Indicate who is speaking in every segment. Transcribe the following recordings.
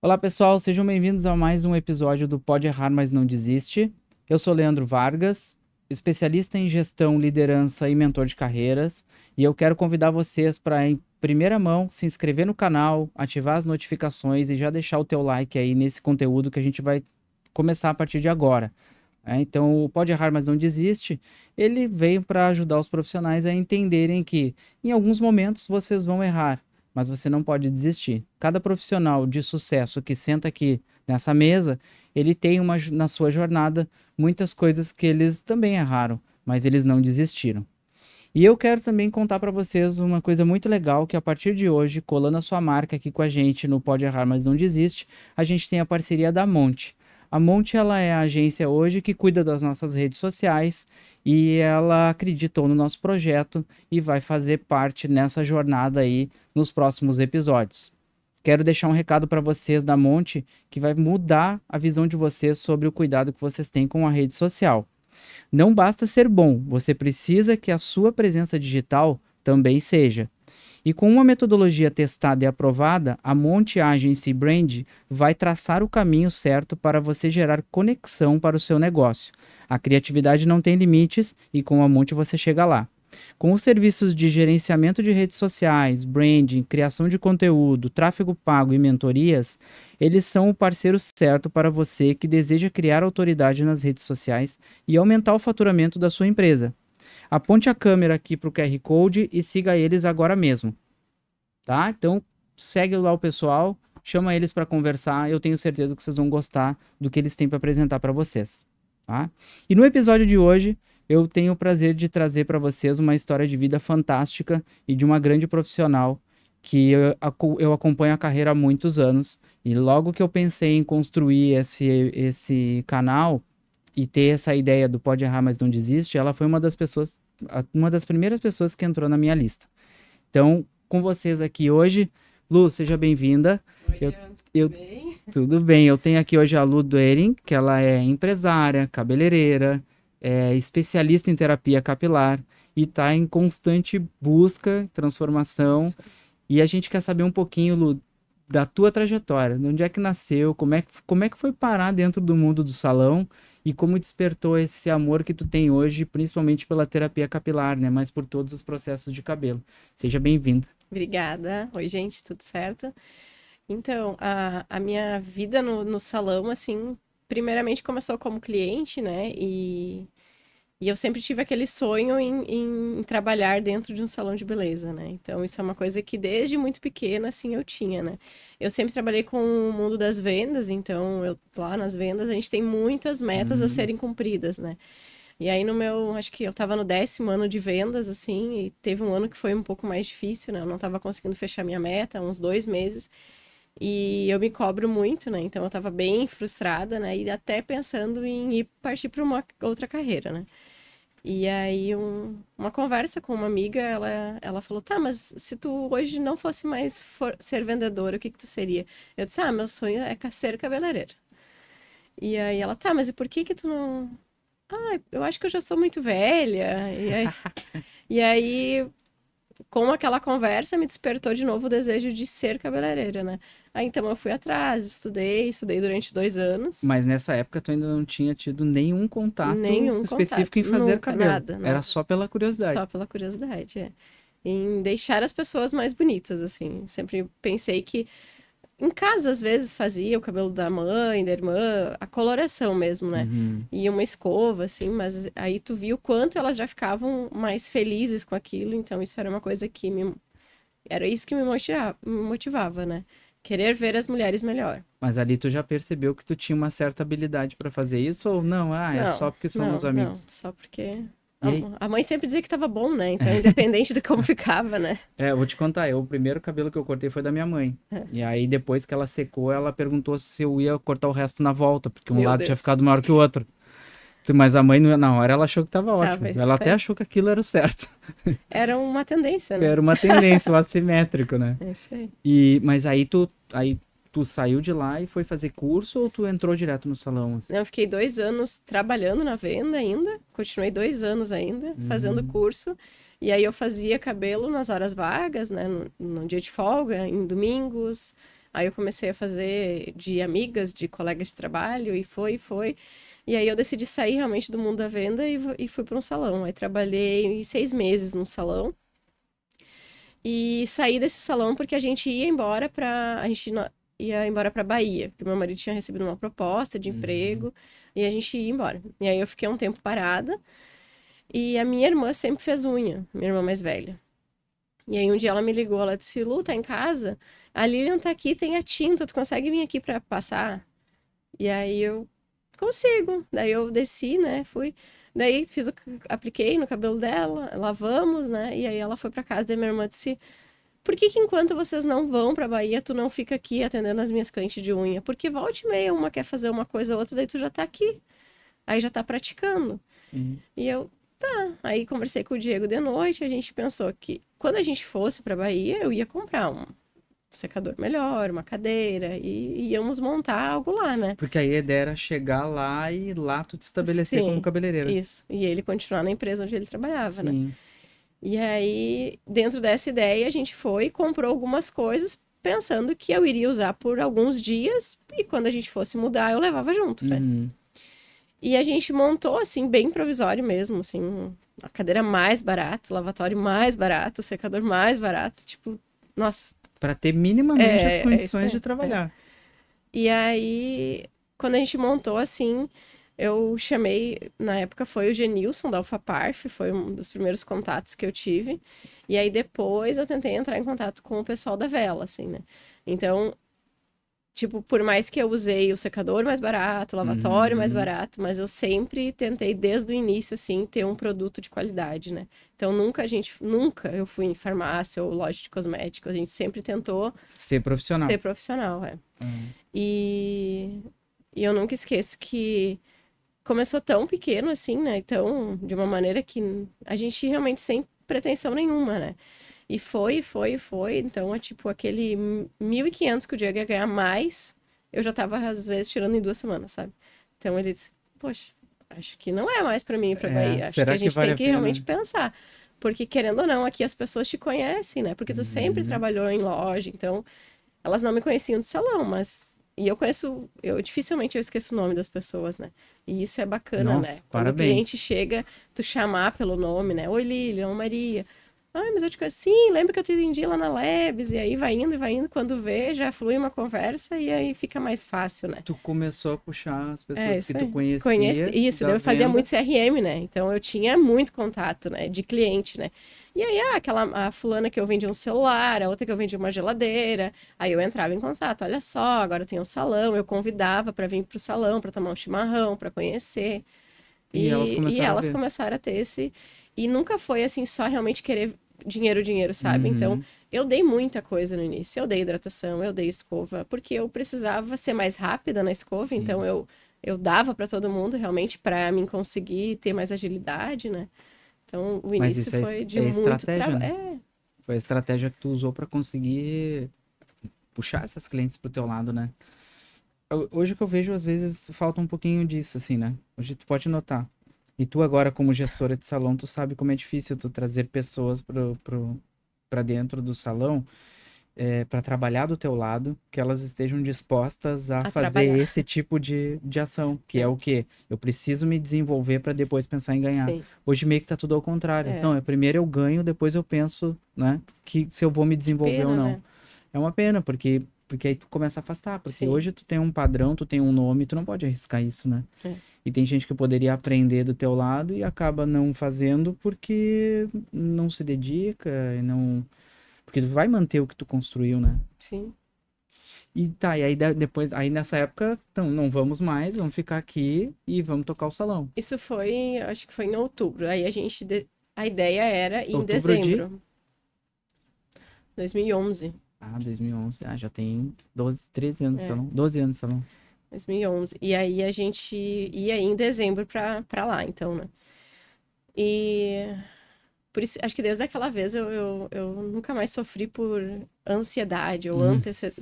Speaker 1: Olá pessoal, sejam bem-vindos a mais um episódio do Pode Errar, mas não desiste. Eu sou Leandro Vargas, especialista em gestão, liderança e mentor de carreiras, e eu quero convidar vocês para, em primeira mão, se inscrever no canal, ativar as notificações e já deixar o teu like aí nesse conteúdo que a gente vai começar a partir de agora. Então, o Pode Errar, mas não desiste. Ele veio para ajudar os profissionais a entenderem que, em alguns momentos, vocês vão errar, mas você não pode desistir. Cada profissional de sucesso que senta aqui nessa mesa, ele tem na sua jornada muitas coisas que eles também erraram, mas eles não desistiram. E eu quero também contar para vocês uma coisa muito legal, que a partir de hoje, colando a sua marca aqui com a gente no Pode Errar, mas não desiste, a gente tem a parceria da Monte. A Monte, ela é a agência hoje que cuida das nossas redes sociais e ela acreditou no nosso projeto e vai fazer parte nessa jornada aí nos próximos episódios. Quero deixar um recado para vocês da Monte que vai mudar a visão de vocês sobre o cuidado que vocês têm com a rede social. Não basta ser bom, você precisa que a sua presença digital também seja. E com uma metodologia testada e aprovada, a Monte Agency Brand vai traçar o caminho certo para você gerar conexão para o seu negócio. A criatividade não tem limites e com a Monte você chega lá. Com os serviços de gerenciamento de redes sociais, branding, criação de conteúdo, tráfego pago e mentorias, eles são o parceiro certo para você que deseja criar autoridade nas redes sociais e aumentar o faturamento da sua empresa. Aponte a câmera aqui para o QR Code e siga eles agora mesmo, tá? Então, segue lá o pessoal, chama eles para conversar, eu tenho certeza que vocês vão gostar do que eles têm para apresentar para vocês, tá? E no episódio de hoje, eu tenho o prazer de trazer para vocês uma história de vida fantástica e de uma grande profissional que eu acompanho a carreira há muitos anos. E logo que eu pensei em construir esse canal e ter essa ideia do Pode Errar, mas não desiste, ela foi uma das primeiras pessoas que entrou na minha lista. Então, com vocês aqui hoje, Lu, seja bem-vinda.
Speaker 2: Oi,
Speaker 1: Eu,
Speaker 2: Leandro, tudo
Speaker 1: eu,
Speaker 2: bem?
Speaker 1: tudo bem, eu tenho aqui hoje a Lu Doering, que ela é empresária, cabeleireira, é especialista em terapia capilar e está em constante busca, transformação.
Speaker 2: Isso.
Speaker 1: E a gente quer saber um pouquinho, Lu, da tua trajetória, de onde é que nasceu, como é que foi parar dentro do mundo do salão e como despertou esse amor que tu tem hoje, principalmente pela terapia capilar, né? Mas por todos os processos de cabelo. Seja bem-vinda.
Speaker 2: Obrigada. Oi, gente, tudo certo? Então, a minha vida no salão, assim, primeiramente começou como cliente, né? E eu sempre tive aquele sonho em trabalhar dentro de um salão de beleza, né? Então, isso é uma coisa que desde muito pequena, assim, eu tinha, né? Eu sempre trabalhei com o mundo das vendas, então, lá nas vendas, a gente tem muitas metas a
Speaker 1: Uhum.
Speaker 2: serem cumpridas, né? E aí acho que eu tava no 10º ano de vendas, assim, e teve um ano que foi um pouco mais difícil, né? Eu não tava conseguindo fechar minha meta, uns 2 meses, e eu me cobro muito, né? Então eu tava bem frustrada, né? E até pensando em ir partir para uma outra carreira, né? E aí uma conversa com uma amiga, ela falou, tá, mas se tu hoje não fosse mais ser vendedora, o que que tu seria? Eu disse, meu sonho é ser cabeleireira. E aí ela, tá, mas e por que que tu não... eu acho que eu já sou muito velha. E aí, com aquela conversa, me despertou de novo o desejo de ser cabeleireira, né? Aí então eu fui atrás, estudei durante 2 anos.
Speaker 1: Mas nessa época tu ainda não tinha tido nenhum contato
Speaker 2: Nenhum
Speaker 1: específico
Speaker 2: contato,
Speaker 1: em fazer
Speaker 2: nunca,
Speaker 1: cabelo.
Speaker 2: nada,
Speaker 1: Era
Speaker 2: nada.
Speaker 1: só pela curiosidade.
Speaker 2: Só pela curiosidade, é. Em deixar as pessoas mais bonitas, assim. Sempre pensei que em casa, às vezes, fazia o cabelo da mãe, da irmã, a coloração mesmo, né?
Speaker 1: Uhum.
Speaker 2: E uma escova, assim, mas aí tu viu o quanto elas já ficavam mais felizes com aquilo, então isso era uma coisa que Era isso que me motivava, né? Querer ver as mulheres melhor.
Speaker 1: Mas ali tu já percebeu que tu tinha uma certa habilidade para fazer isso ou não? Ah, é só
Speaker 2: Não,
Speaker 1: porque somos
Speaker 2: não, não,
Speaker 1: amigos.
Speaker 2: só porque...
Speaker 1: E aí?
Speaker 2: A mãe sempre dizia que tava bom, né? Então, independente de como ficava, né?
Speaker 1: Eu vou te contar, o primeiro cabelo que eu cortei foi da minha mãe.
Speaker 2: É.
Speaker 1: E aí, depois que ela secou, ela perguntou se eu ia cortar o resto na volta, porque um
Speaker 2: Meu
Speaker 1: lado tinha
Speaker 2: Deus.
Speaker 1: ficado maior que o outro. Mas a mãe, na hora, ela achou que tava
Speaker 2: Tava
Speaker 1: ótimo. Ela
Speaker 2: isso
Speaker 1: até
Speaker 2: aí.
Speaker 1: achou que aquilo era o certo.
Speaker 2: Era uma tendência, né?
Speaker 1: Era uma tendência, o assimétrico, né?
Speaker 2: É isso aí.
Speaker 1: Mas aí tu saiu de lá e foi fazer curso ou tu entrou direto no salão, assim?
Speaker 2: Eu fiquei 2 anos trabalhando na venda ainda. Continuei 2 anos ainda, fazendo
Speaker 1: Uhum.
Speaker 2: curso. E aí eu fazia cabelo nas horas vagas, né? No dia de folga, em domingos. Aí eu comecei a fazer de amigas, de colegas de trabalho, e foi. E aí eu decidi sair realmente do mundo da venda e fui para um salão. Aí trabalhei 6 meses no salão. E saí desse salão porque a gente ia embora ia embora para Bahia, porque meu marido tinha recebido uma proposta de emprego e a gente ia embora. E aí eu fiquei um tempo parada e a minha irmã sempre fez unha, minha irmã mais velha. E aí um dia ela me ligou, ela disse: Lu, tá em casa? A Lilian tá aqui, tem a tinta, tu consegue vir aqui para passar? E aí eu consigo. Daí eu desci, né? Fui. Daí apliquei no cabelo dela, lavamos, né? E aí ela foi para casa da minha irmã e disse: por que enquanto vocês não vão pra Bahia, tu não fica aqui atendendo as minhas clientes de unha? Porque volta e meia, uma quer fazer uma coisa ou outra, daí tu já tá aqui. Aí já tá praticando.
Speaker 1: Sim.
Speaker 2: E eu, tá. Aí conversei com o Diego de noite, a gente pensou que quando a gente fosse pra Bahia, eu ia comprar um secador melhor, uma cadeira, e íamos montar algo lá, né?
Speaker 1: Porque aí a ideia era chegar lá e lá tu te estabelecer
Speaker 2: Sim,
Speaker 1: como cabeleireira.
Speaker 2: isso. E ele continuar na empresa onde ele trabalhava, né?
Speaker 1: Sim.
Speaker 2: E aí, dentro dessa ideia, a gente foi e comprou algumas coisas pensando que eu iria usar por alguns dias e quando a gente fosse mudar, eu levava junto, né?
Speaker 1: Uhum.
Speaker 2: E a gente montou, assim, bem provisório mesmo, assim, a cadeira mais barata, o lavatório mais barato, o secador mais barato, tipo, nossa.
Speaker 1: Para ter minimamente as
Speaker 2: isso
Speaker 1: condições
Speaker 2: aí,
Speaker 1: de trabalhar.
Speaker 2: E aí, quando a gente montou, assim, eu chamei, na época foi o Genilson da Alfaparf, foi um dos primeiros contatos que eu tive. E aí depois eu tentei entrar em contato com o pessoal da Vela, assim, né? Então, tipo, por mais que eu usei o secador mais barato, o lavatório mais barato, mas eu sempre tentei desde o início, assim, ter um produto de qualidade, né? Então nunca eu fui em farmácia ou loja de cosméticos, a gente sempre tentou
Speaker 1: Ser profissional.
Speaker 2: ser profissional, é. E eu nunca esqueço que começou tão pequeno assim, né? Então, de uma maneira que a gente realmente sem pretensão nenhuma, né? E foi. Então, é tipo aquele 1.500 que o Diego ia ganhar mais, eu já tava, às vezes, tirando em 2 semanas, sabe? Então, ele disse: poxa, acho que não é mais pra mim ir pra Bahia. Acho que a gente tem que realmente pensar. Porque, querendo ou não, aqui as pessoas te conhecem, né? Porque tu sempre trabalhou em loja, então elas não me conheciam do salão, mas... E eu dificilmente eu esqueço o nome das pessoas, né? E isso é bacana,
Speaker 1: Nossa,
Speaker 2: né? Quando
Speaker 1: parabéns.
Speaker 2: o cliente chega, tu chamar pelo nome, né? Oi, Lilian, Maria. Ai, mas eu te conheço. Sim, lembra que eu te atendi lá na Lebes. E aí vai indo. Quando vê, já flui uma conversa e aí fica mais fácil, né?
Speaker 1: Tu começou a puxar as pessoas que tu
Speaker 2: Conhecia.
Speaker 1: conhecia.
Speaker 2: Isso, daí eu fazia muito CRM, né? Então eu tinha muito contato, né? De cliente, né? E aí, a fulana que eu vendi um celular, a outra que eu vendi uma geladeira. Aí eu entrava em contato. Olha só, agora eu tenho um salão. Eu convidava para vir pro salão, para tomar um chimarrão, para conhecer.
Speaker 1: E elas
Speaker 2: começaram a ter esse... E nunca foi, assim, só realmente querer dinheiro, sabe? Então, eu dei muita coisa no início. Eu dei hidratação, eu dei escova, porque eu precisava ser mais rápida na escova. Sim. Então, eu dava para todo mundo, realmente, para mim conseguir ter mais agilidade, né? Então, o início foi de muito trabalho.
Speaker 1: Né? Foi a estratégia que tu usou para conseguir puxar essas clientes pro teu lado, né? Hoje o que eu vejo, às vezes, falta um pouquinho disso, assim, né? Hoje tu pode notar. E tu agora, como gestora de salão, tu sabe como é difícil tu trazer pessoas para dentro do salão, para trabalhar do teu lado, que elas estejam dispostas a fazer trabalhar. Esse tipo de ação, que é o quê? Eu preciso me desenvolver para depois pensar em ganhar. Sim. Hoje meio que tá tudo ao contrário. Então, primeiro eu ganho, depois eu penso, né, que se eu vou me desenvolver ou não. Né? É uma pena, porque aí tu começa a afastar, porque Sim. hoje tu tem um padrão, tu tem um nome, tu não pode arriscar isso, né? E tem gente que poderia aprender do teu lado e acaba não fazendo porque não se dedica, e não... Porque tu vai manter o que tu construiu, né?
Speaker 2: Sim.
Speaker 1: E tá, e aí depois, aí nessa época, então, não vamos mais, vamos ficar aqui e vamos tocar o salão.
Speaker 2: Isso foi, acho que foi em outubro. Aí a ideia era em dezembro. 2011.
Speaker 1: Ah, 2011. Ah, já tem 13 anos de salão. 12 anos de salão.
Speaker 2: 2011. E aí a gente ia em dezembro pra lá, então, né? E por isso, acho que desde aquela vez eu nunca mais sofri por ansiedade ou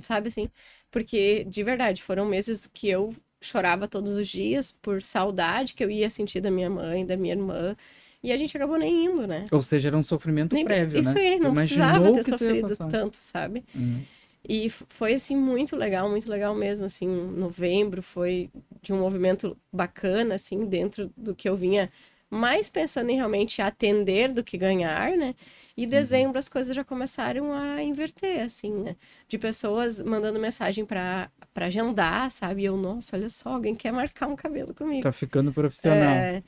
Speaker 2: sabe assim? Porque, de verdade, foram meses que eu chorava todos os dias por saudade que eu ia sentir da minha mãe, da minha irmã. E a gente acabou nem indo, né?
Speaker 1: Ou seja, era um sofrimento prévio,
Speaker 2: isso
Speaker 1: né?
Speaker 2: Isso aí, não precisava ter sofrido tanto, sabe? E foi, assim, muito legal mesmo, assim, novembro foi de um movimento bacana, assim, dentro do que eu vinha mais pensando em realmente atender do que ganhar, né? E dezembro as coisas já começaram a inverter, assim, né? De pessoas mandando mensagem para agendar, sabe? E eu, nossa, olha só, alguém quer marcar um cabelo comigo.
Speaker 1: Tá ficando profissional.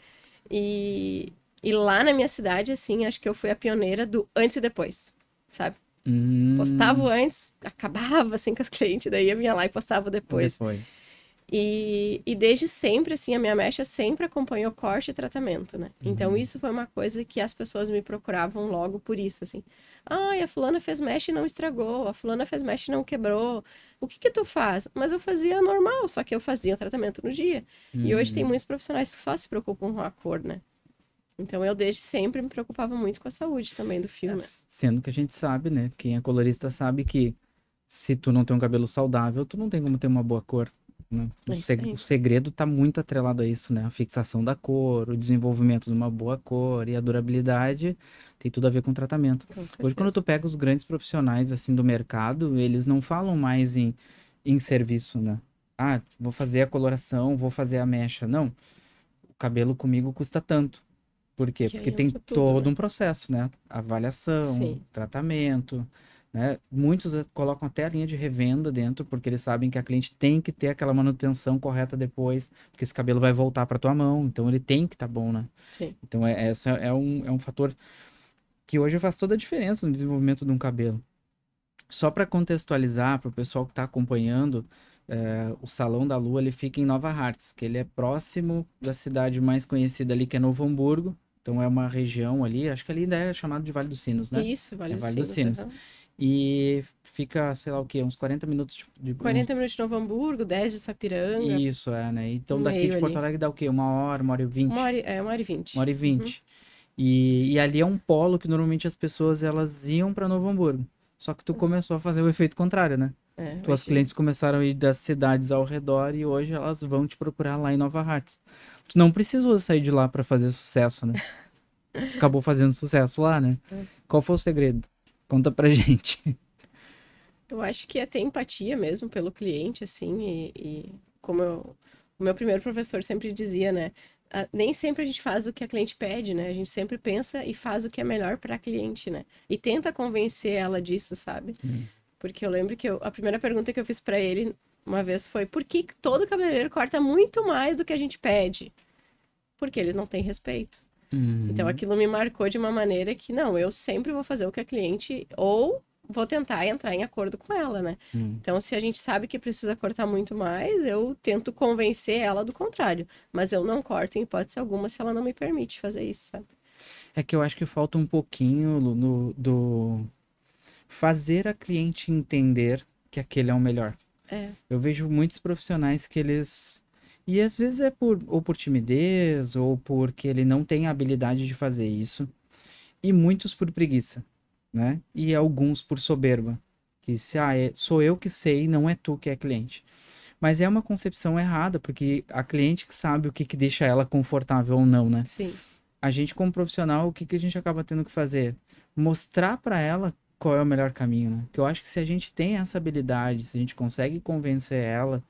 Speaker 2: E, e lá na minha cidade, assim, acho que eu fui a pioneira do antes e depois, sabe? Postava antes, acabava assim com as clientes, daí eu vinha lá e postava depois. E desde sempre, assim, a minha mecha sempre acompanhou corte e tratamento, né? Então isso foi uma coisa que as pessoas me procuravam logo por isso, assim. Ai, a fulana fez mecha e não estragou, a fulana fez mecha e não quebrou. O que que tu faz? Mas eu fazia normal, só que eu fazia o tratamento no dia. E hoje tem muitos profissionais que só se preocupam com a cor, né? Então eu desde sempre me preocupava muito com a saúde também do fio, né?
Speaker 1: Sendo que a gente sabe, né? Quem é colorista sabe que se tu não tem um cabelo saudável, tu não tem como ter uma boa cor, né? O segredo tá muito atrelado a isso, né? A fixação da cor, o desenvolvimento de uma boa cor e a durabilidade tem tudo a ver com o tratamento. Hoje, quando tu pega os grandes profissionais, assim, do mercado, eles não falam mais em serviço, né? Ah, vou fazer a coloração, vou fazer a mecha. Não, o cabelo comigo custa tanto. Por quê? Porque tem todo um processo, né? Avaliação, tratamento, né? Muitos colocam até a linha de revenda dentro, porque eles sabem que a cliente tem que ter aquela manutenção correta depois, porque esse cabelo vai voltar para tua mão, então ele tem que estar bom, né?
Speaker 2: Sim.
Speaker 1: Então, essa é um fator que hoje faz toda a diferença no desenvolvimento de um cabelo. Só para contextualizar, para o pessoal que está acompanhando, o Salão da Lua, ele fica em Nova Hartz, que ele é próximo da cidade mais conhecida ali, que é Novo Hamburgo. Então é uma região ali, acho que ali ainda é chamado de Vale dos Sinos, né?
Speaker 2: Isso, Vale
Speaker 1: dos Sinos. Uhum. E fica, sei lá o quê, uns 40 minutos de...
Speaker 2: 40 minutos de Novo Hamburgo, 10 de Sapiranga.
Speaker 1: Isso, né? Então daqui de Porto Alegre dá o quê? 1h, 1h20?
Speaker 2: 1h20.
Speaker 1: 1h20. Uhum. E ali é um polo que normalmente as pessoas, elas iam para Novo Hamburgo. Só que tu começou a fazer o efeito contrário, né? Tuas clientes começaram a ir das cidades ao redor e hoje elas vão te procurar lá em Nova Hartz. Tu não precisou sair de lá para fazer sucesso, né? Acabou fazendo sucesso lá, né? Qual foi o segredo? Conta pra gente.
Speaker 2: Eu acho que é ter empatia mesmo pelo cliente, assim, e como o meu primeiro professor sempre dizia, né? Nem sempre a gente faz o que a cliente pede, né? A gente sempre pensa e faz o que é melhor para a cliente, né? E tenta convencer ela disso, sabe? Porque eu lembro que a primeira pergunta que eu fiz para ele uma vez foi: por que todo cabeleireiro corta muito mais do que a gente pede? Porque eles não têm respeito. Então aquilo me marcou de uma maneira que, não, eu sempre vou fazer o que a cliente, ou vou tentar entrar em acordo com ela, né? Então, se a gente sabe que precisa cortar muito mais, eu tento convencer ela do contrário. Mas eu não corto em hipótese alguma se ela não me permite fazer isso, sabe?
Speaker 1: É que eu acho que falta um pouquinho do fazer a cliente entender que aquele é o melhor. Eu vejo muitos profissionais que eles... E às vezes é por timidez, ou porque ele não tem a habilidade de fazer isso. E muitos por preguiça, né? E alguns por soberba. Que sou eu que sei, não é tu que é cliente. Mas é uma concepção errada, porque a cliente que sabe o que deixa ela confortável ou não, né?
Speaker 2: Sim.
Speaker 1: A gente, como profissional, o que a gente acaba tendo que fazer? Mostrar para ela qual é o melhor caminho, né? Porque eu acho que se a gente tem essa habilidade, se a gente consegue convencer ela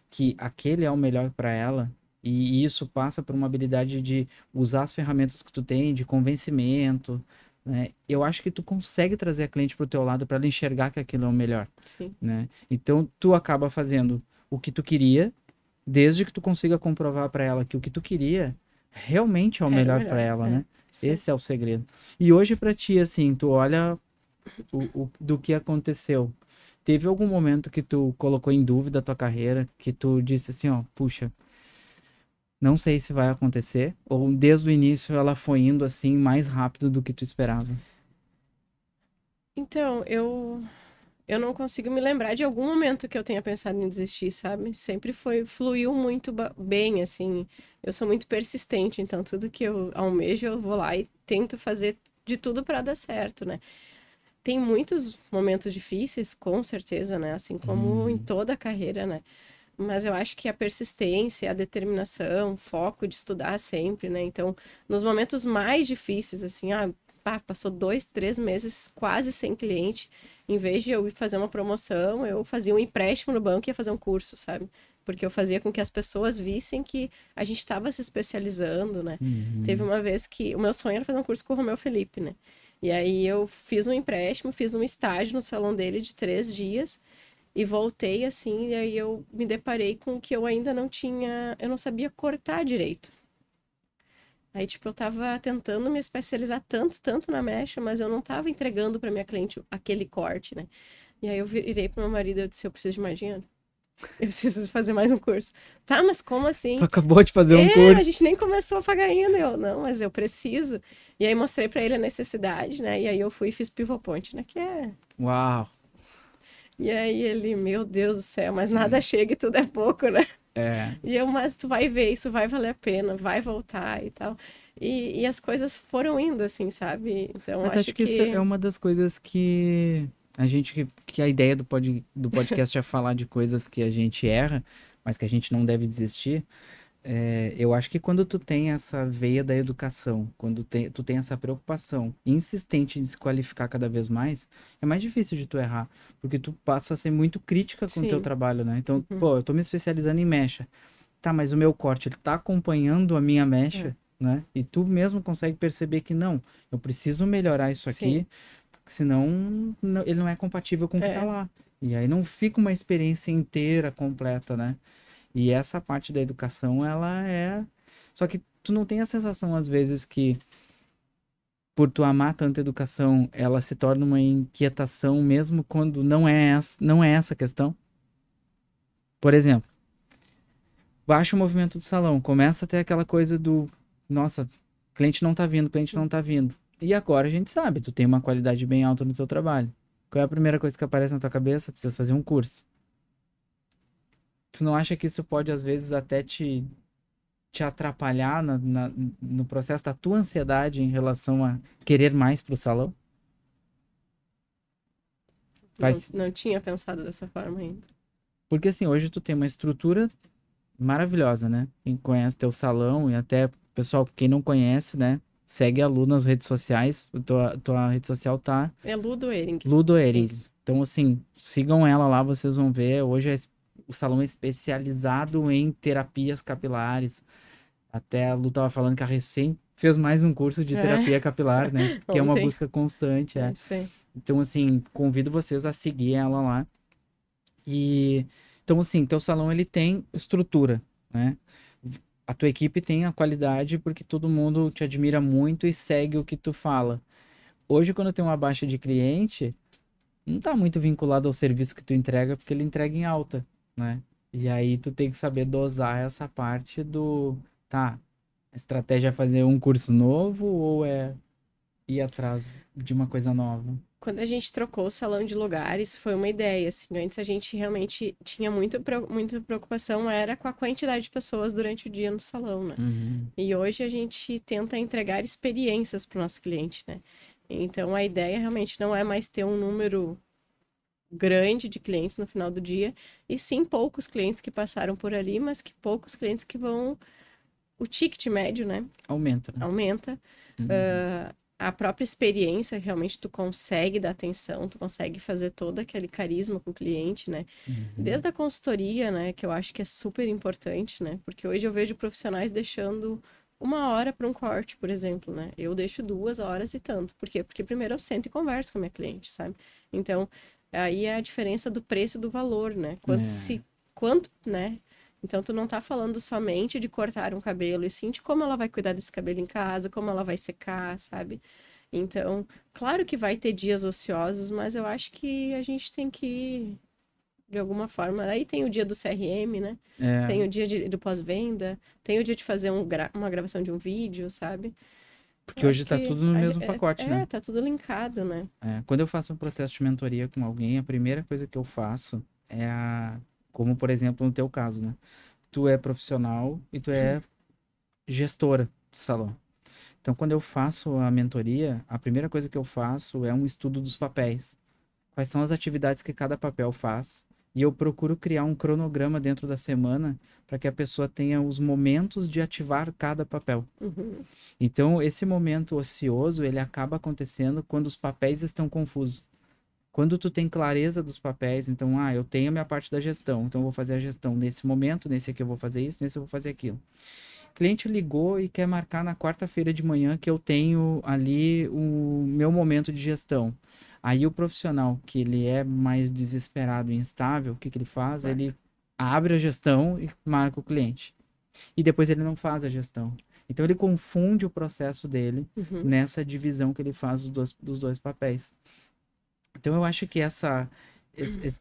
Speaker 1: que aquele é o melhor para ela, e isso passa por uma habilidade de usar as ferramentas que tu tem, de convencimento, né? Eu acho que tu consegue trazer a cliente pro teu lado para ela enxergar que aquilo é o melhor.
Speaker 2: Sim.
Speaker 1: Né? Então, tu acaba fazendo o que tu queria, desde que tu consiga comprovar para ela que o que tu queria realmente é o melhor para ela, né? Sim. Esse é o segredo. E hoje para ti, assim, tu olha do que aconteceu. Teve algum momento que tu colocou em dúvida a tua carreira, que tu disse assim, ó, puxa, não sei se vai acontecer, ou desde o início ela foi indo assim mais rápido do que tu esperava?
Speaker 2: Então, eu não consigo me lembrar de algum momento que eu tenha pensado em desistir, sabe? Sempre fluiu muito bem, assim. Eu sou muito persistente, então tudo que eu almejo, eu vou lá e tento fazer de tudo para dar certo, né? Tem muitos momentos difíceis, com certeza, né? Assim como em toda a carreira, né? Mas eu acho que a persistência, a determinação, o foco de estudar sempre, né? Então, nos momentos mais difíceis, assim, passou 2, 3 meses quase sem cliente, em vez de eu ir fazer uma promoção, eu fazia um empréstimo no banco e ia fazer um curso, sabe? Porque eu fazia com que as pessoas vissem que a gente estava se especializando, né? Teve uma vez que o meu sonho era fazer um curso com o Romeu Felipe, né? E aí eu fiz um empréstimo, fiz um estágio no salão dele de 3 dias e voltei assim, e aí eu me deparei com que eu ainda não tinha, eu não sabia cortar direito. Aí, tipo, eu tava tentando me especializar tanto na mecha, mas eu não tava entregando pra minha cliente aquele corte, né? E aí eu virei pro meu marido e eu disse, eu preciso de mais dinheiro. Eu preciso fazer mais um curso. Tá, mas como assim?
Speaker 1: Tu acabou de fazer um curso.
Speaker 2: A gente nem começou a pagar ainda. Eu, não, mas eu preciso. E aí mostrei pra ele a necessidade, né? E aí eu fui e fiz Pivot Point, né? Que é...
Speaker 1: Uau!
Speaker 2: E aí ele, meu Deus do céu, mas nada chega e tudo é pouco, né?
Speaker 1: É.
Speaker 2: E eu, mas tu vai ver, isso vai valer a pena, vai voltar e tal. E as coisas foram indo, assim, sabe? Então,
Speaker 1: Mas acho que isso é uma das coisas que a gente, que a ideia do podcast é falar de coisas que a gente erra, mas que a gente não deve desistir. Eu acho que quando tu tem essa veia da educação, quando tu tem essa preocupação insistente em se qualificar cada vez mais, é mais difícil de tu errar, porque tu passa a ser muito crítica com o teu
Speaker 2: Sim.
Speaker 1: trabalho, né? Então, pô, eu tô me especializando em mecha. Tá, mas o meu corte, ele tá acompanhando a minha mecha, né? E tu mesmo consegue perceber que não, eu preciso melhorar isso aqui,
Speaker 2: Sim.
Speaker 1: porque senão ele não é compatível com o que tá lá. E aí não fica uma experiência inteira, completa, né? E essa parte da educação, ela é... Só que tu não tem a sensação, às vezes, que por tu amar tanto a educação, ela se torna uma inquietação mesmo quando não é essa a questão? Por exemplo, baixa o movimento do salão, começa a ter aquela coisa do... Nossa, cliente não tá vindo, cliente não tá vindo. E agora a gente sabe, tu tem uma qualidade bem alta no teu trabalho. Qual é a primeira coisa que aparece na tua cabeça? Precisa fazer um curso. Tu não acha que isso pode, às vezes, até te atrapalhar no processo da tua ansiedade em relação a querer mais pro salão?
Speaker 2: Não tinha pensado dessa forma ainda.
Speaker 1: Porque assim, hoje tu tem uma estrutura maravilhosa, né? Quem conhece teu salão e até pessoal, quem não conhece, né? Segue a Lu nas redes sociais. Tua rede social tá
Speaker 2: É Ludo Ering.
Speaker 1: Ludo Ering.
Speaker 2: Isso.
Speaker 1: Então, assim, sigam ela lá, vocês vão ver. Hoje o salão é especializado em terapias capilares. Até a Lu tava falando que a recém fez mais um curso de terapia capilar, né? Que é uma
Speaker 2: Ontem.
Speaker 1: busca constante,
Speaker 2: É isso aí.
Speaker 1: Então, assim, convido vocês a seguir ela lá. E, então, assim, teu salão, ele tem estrutura, né? A tua equipe tem a qualidade porque todo mundo te admira muito e segue o que tu fala. Hoje, quando tem uma baixa de cliente, não tá muito vinculado ao serviço que tu entrega, porque ele entrega em alta, né? E aí tu tem que saber dosar essa parte do, tá, a estratégia é fazer um curso novo ou é ir atrás de uma coisa nova?
Speaker 2: Quando a gente trocou o salão de lugar, isso foi uma ideia, assim. Antes a gente realmente tinha muita preocupação, era com a quantidade de pessoas durante o dia no salão, né?
Speaker 1: Uhum.
Speaker 2: E hoje a gente tenta entregar experiências para o nosso cliente, né? Então a ideia realmente não é mais ter um número grande de clientes no final do dia, e sim poucos clientes que passaram por ali, mas que poucos clientes que vão... O ticket médio, né?
Speaker 1: Aumenta, né?
Speaker 2: Aumenta.
Speaker 1: Uhum.
Speaker 2: A própria experiência, realmente tu consegue dar atenção, tu consegue fazer todo aquele carisma com o cliente, né?
Speaker 1: Uhum.
Speaker 2: Desde a consultoria, né? Que eu acho que é super importante, né? Porque hoje eu vejo profissionais deixando 1 hora para um corte, por exemplo, né? Eu deixo 2 horas e tanto. Por quê? Porque primeiro eu sento e converso com a minha cliente, sabe? Então, aí é a diferença do preço e do valor, né? Quanto, né? Então, tu não tá falando somente de cortar um cabelo, e sim de como ela vai cuidar desse cabelo em casa, como ela vai secar, sabe? Então, claro que vai ter dias ociosos, mas eu acho que a gente tem que, de alguma forma... Aí tem o dia do CRM, né? Tem o dia do pós-venda, tem o dia de fazer uma gravação de um vídeo, sabe?
Speaker 1: Porque
Speaker 2: Eu
Speaker 1: hoje
Speaker 2: acho
Speaker 1: tá
Speaker 2: que
Speaker 1: tudo no mesmo pacote, né?
Speaker 2: tá tudo linkado, né?
Speaker 1: Quando eu faço um processo de mentoria com alguém, a primeira coisa que eu faço como por exemplo no teu caso, né? Tu é profissional e tu é gestora do salão. Então, quando eu faço a mentoria, a primeira coisa que eu faço é um estudo dos papéis. Quais são as atividades que cada papel faz? E eu procuro criar um cronograma dentro da semana para que a pessoa tenha os momentos de ativar cada papel.
Speaker 2: Uhum.
Speaker 1: Então, esse momento ocioso, ele acaba acontecendo quando os papéis estão confusos. Quando tu tem clareza dos papéis, então, eu tenho a minha parte da gestão, então eu vou fazer a gestão nesse momento, nesse aqui eu vou fazer isso, nesse eu vou fazer aquilo. O cliente ligou e quer marcar na quarta-feira de manhã que eu tenho ali o meu momento de gestão. Aí o profissional, que ele é mais desesperado e instável, o que que ele faz? Ele abre a gestão e marca o cliente. E depois ele não faz a gestão. Então ele confunde o processo dele nessa divisão que ele faz dos dois papéis. Então eu acho que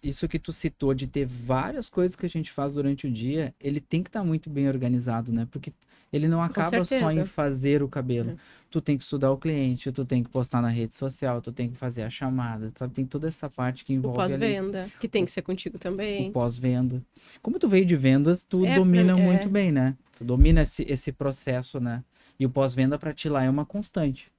Speaker 1: isso que tu citou de ter várias coisas que a gente faz durante o dia, ele tem que estar muito bem organizado, né? Porque ele não acaba só em fazer o cabelo. Tu tem que estudar o cliente, tu tem que postar na rede social, tu tem que fazer a chamada, sabe? Tem toda essa parte que envolve
Speaker 2: o pós-venda, que tem que ser contigo também.
Speaker 1: O pós-venda. Como tu veio de vendas, tu domina muito bem, né? Tu domina esse processo, né? E o pós-venda pra ti lá é uma constante.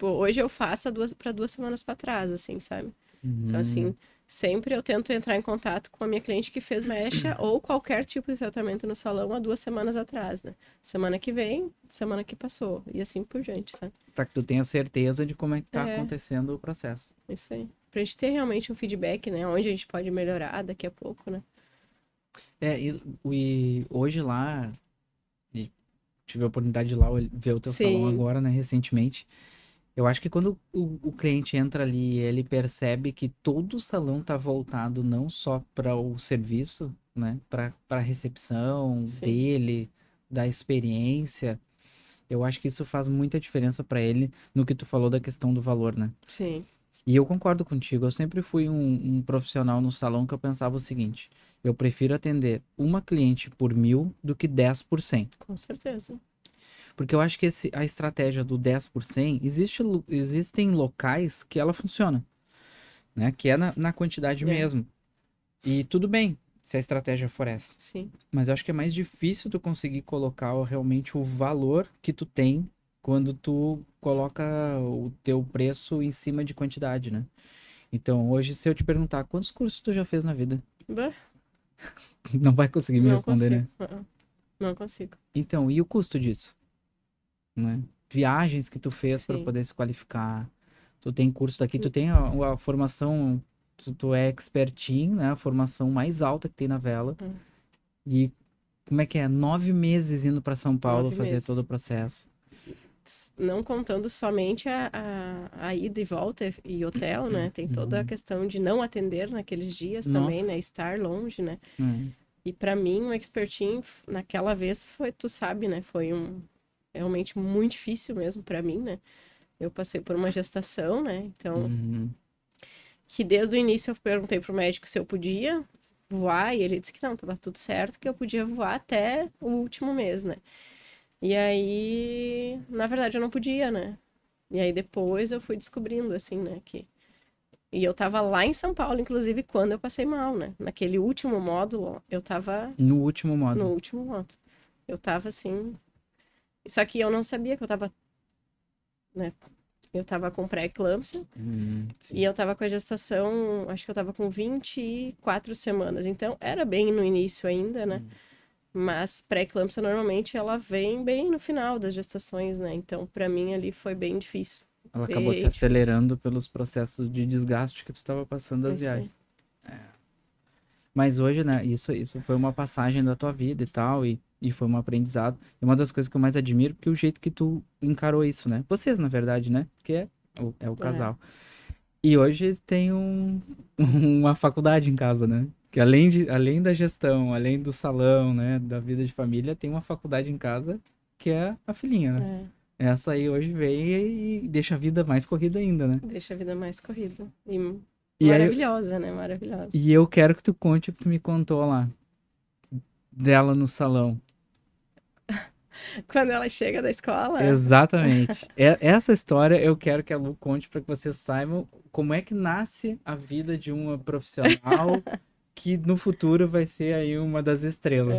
Speaker 2: Hoje eu faço para 2 semanas para trás, assim, sabe? Então, assim, sempre eu tento entrar em contato com a minha cliente que fez mecha ou qualquer tipo de tratamento no salão há 2 semanas atrás, né? Semana que vem, semana que passou, e assim por diante, sabe?
Speaker 1: Pra que tu tenha certeza de como é que tá acontecendo o processo.
Speaker 2: Isso aí. Pra gente ter realmente um feedback, né? Onde a gente pode melhorar daqui a pouco, né?
Speaker 1: E hoje lá, tive a oportunidade de ir lá ver o teu salão agora, né, recentemente. Eu acho que quando o cliente entra ali e ele percebe que todo o salão tá voltado não só para o serviço, né, para a recepção dele, da experiência, eu acho que isso faz muita diferença para ele no que tu falou da questão do valor, né?
Speaker 2: Sim.
Speaker 1: E eu concordo contigo, eu sempre fui um profissional no salão que eu pensava o seguinte, eu prefiro atender uma cliente por 1.000 do que 10 por 100.
Speaker 2: Com certeza.
Speaker 1: Porque eu acho que a estratégia do 10 por 100, existem locais que ela funciona, né? Que é na quantidade mesmo. E tudo bem, se a estratégia for essa.
Speaker 2: Sim.
Speaker 1: Mas eu acho que é mais difícil tu conseguir colocar realmente o valor que tu tem quando tu coloca o teu preço em cima de quantidade, né? Então, hoje, se eu te perguntar, quantos cursos tu já fez na vida? Não vai conseguir me responder,
Speaker 2: consigo. Né? Não consigo.
Speaker 1: Então, e o custo disso? Né? Viagens que tu fez para poder se qualificar. Tu tem curso daqui, tu tem a formação, tu é expertinho, né? A formação mais alta que tem na vela. E como é que é? 9 meses indo para São Paulo fazer todo o processo.
Speaker 2: Não contando somente a ida e volta e hotel, né? Tem toda a questão de não atender naqueles dias também, né? Estar longe, né? E para mim, o expertinho naquela vez foi, tu sabe, né? Foi realmente muito difícil mesmo para mim, né? Eu passei por uma gestação, né? Então, que desde o início eu perguntei pro médico se eu podia voar e ele disse que não, tava tudo certo, que eu podia voar até o último mês, né? E aí, na verdade, eu não podia, né? E aí depois eu fui descobrindo, assim, né, E eu tava lá em São Paulo, inclusive, quando eu passei mal, né? Naquele último módulo, eu tava...
Speaker 1: No último módulo.
Speaker 2: No último módulo. Eu tava, assim... Só que eu não sabia que eu tava... Né? Eu tava com pré-eclâmpsia. E eu tava com a gestação... Acho que eu tava com 24 semanas. Então, era bem no início ainda, né? Mas pré-eclâmpsia, normalmente, ela vem bem no final das gestações, né? Então, pra mim, ali foi bem difícil.
Speaker 1: Ela acabou se acelerando pelos processos de desgaste que tu estava passando das viagens. Mas hoje, né, isso foi uma passagem da tua vida e tal, e foi um aprendizado. E uma das coisas que eu mais admiro, porque o jeito que tu encarou isso, né? Vocês, na verdade, né? Porque é o casal. E hoje tem uma faculdade em casa, né? Que além da gestão, além do salão, né, da vida de família, tem uma faculdade em casa que é a filhinha, né? Essa aí hoje veio e deixa a vida mais corrida ainda, né?
Speaker 2: Deixa a vida mais corrida. E maravilhosa, né? Maravilhosa.
Speaker 1: E eu quero que tu conte o que tu me contou lá. Dela no salão.
Speaker 2: Quando ela chega da escola?
Speaker 1: Exatamente. Essa história eu quero que a Lu conte para que vocês saibam como é que nasce a vida de uma profissional que no futuro vai ser aí uma das estrelas.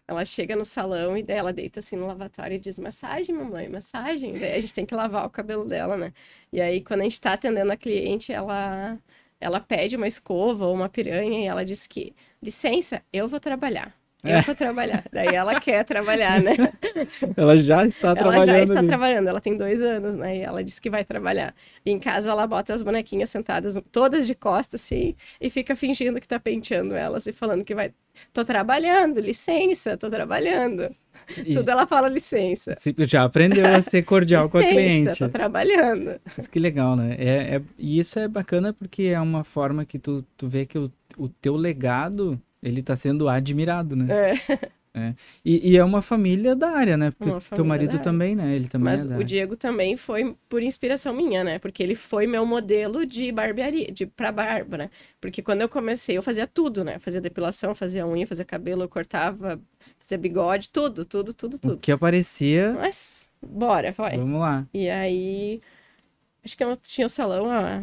Speaker 2: Ela chega no salão e daí ela deita assim no lavatório e diz, massagem, mamãe, massagem. Daí a gente tem que lavar o cabelo dela, né? E aí, quando a gente tá atendendo a cliente, ela pede uma escova ou uma piranha e ela diz que, licença, eu vou trabalhar. eu vou trabalhar. Daí ela quer trabalhar, né?
Speaker 1: Ela já está trabalhando.
Speaker 2: Ela já está
Speaker 1: ali.
Speaker 2: trabalhando, ela tem 2 anos, né? E ela disse que vai trabalhar. E em casa ela bota as bonequinhas sentadas, todas de costas, assim, e fica fingindo que tá penteando elas e falando que vai. Tô trabalhando, licença, tô trabalhando.
Speaker 1: E
Speaker 2: Tudo ela fala licença.
Speaker 1: já aprendeu a ser cordial com a
Speaker 2: Licença,
Speaker 1: cliente.
Speaker 2: tô trabalhando.
Speaker 1: Mas que legal, né? E isso é bacana porque é uma forma que tu vê que o teu legado, ele tá sendo admirado, né?
Speaker 2: É,
Speaker 1: E é uma família da área, né? Porque
Speaker 2: uma
Speaker 1: teu
Speaker 2: família
Speaker 1: marido
Speaker 2: da área.
Speaker 1: também, né? Ele também
Speaker 2: Mas
Speaker 1: é da
Speaker 2: o
Speaker 1: área.
Speaker 2: Diego também foi por inspiração minha, né? Porque ele foi meu modelo de barbearia, pra barba, né? Porque quando eu comecei, eu fazia tudo, né? Fazia depilação, fazia unha, fazia cabelo, eu cortava, fazia bigode, tudo, tudo, tudo,
Speaker 1: O
Speaker 2: tudo.
Speaker 1: que aparecia,
Speaker 2: Mas, bora, vai.
Speaker 1: vamos lá.
Speaker 2: E aí, acho que eu tinha o salão há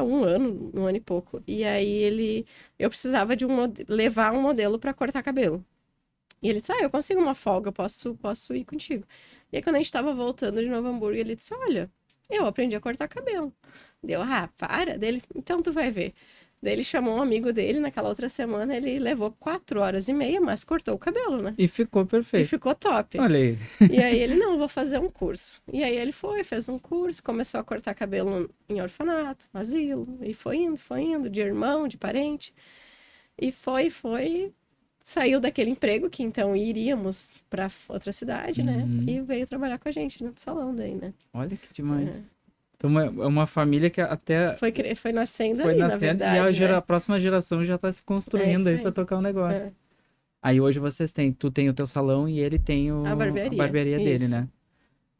Speaker 2: 1 ano e pouco. E aí eu precisava de levar um modelo pra cortar cabelo. E ele disse, eu consigo uma folga, posso ir contigo. E aí, quando a gente tava voltando de Novo Hamburgo, ele disse, olha, eu aprendi a cortar cabelo. Deu, para. Dele, então tu vai ver. Daí ele chamou um amigo dele, naquela outra semana, ele levou 4 horas e meia, mas cortou o cabelo, né?
Speaker 1: E ficou
Speaker 2: E
Speaker 1: perfeito.
Speaker 2: ficou top.
Speaker 1: Olha aí.
Speaker 2: E aí ele, não, vou fazer um curso. E aí ele fez um curso, começou a cortar cabelo em orfanato, asilo, e foi indo, de irmão, de parente. E foi, saiu daquele emprego que então iríamos para outra cidade, né?
Speaker 1: Uhum.
Speaker 2: E veio trabalhar com a gente no salão daí, né?
Speaker 1: Olha que demais. Então é uma família que até
Speaker 2: Foi nascendo
Speaker 1: foi
Speaker 2: aí, na
Speaker 1: nascendo
Speaker 2: verdade,
Speaker 1: e a
Speaker 2: né?
Speaker 1: próxima geração já tá se construindo
Speaker 2: isso
Speaker 1: aí
Speaker 2: aí.
Speaker 1: pra tocar o negócio.
Speaker 2: É.
Speaker 1: Aí hoje tu tem o teu salão e ele tem
Speaker 2: A barbearia.
Speaker 1: barbearia dele,
Speaker 2: Isso.
Speaker 1: né?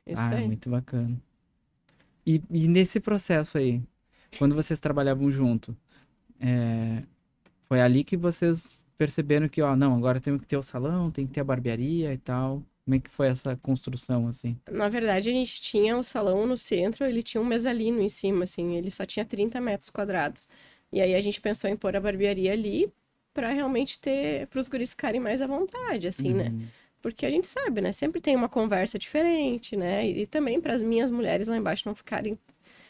Speaker 2: Isso
Speaker 1: Ah,
Speaker 2: aí.
Speaker 1: muito bacana. E nesse processo aí, quando vocês trabalhavam junto, foi ali que vocês perceberam que, ó, não, agora tem que ter o salão, tem que ter a barbearia e tal. Como é que foi essa construção, assim?
Speaker 2: Na verdade, a gente tinha o salão no centro, ele tinha um mezanino em cima, assim, ele só tinha 30 metros quadrados. E aí a gente pensou em pôr a barbearia ali para realmente para os guris ficarem mais à vontade, assim, né?
Speaker 1: Uhum.
Speaker 2: Porque a gente sabe, né? Sempre tem uma conversa diferente, né? E também para as minhas mulheres lá embaixo não ficarem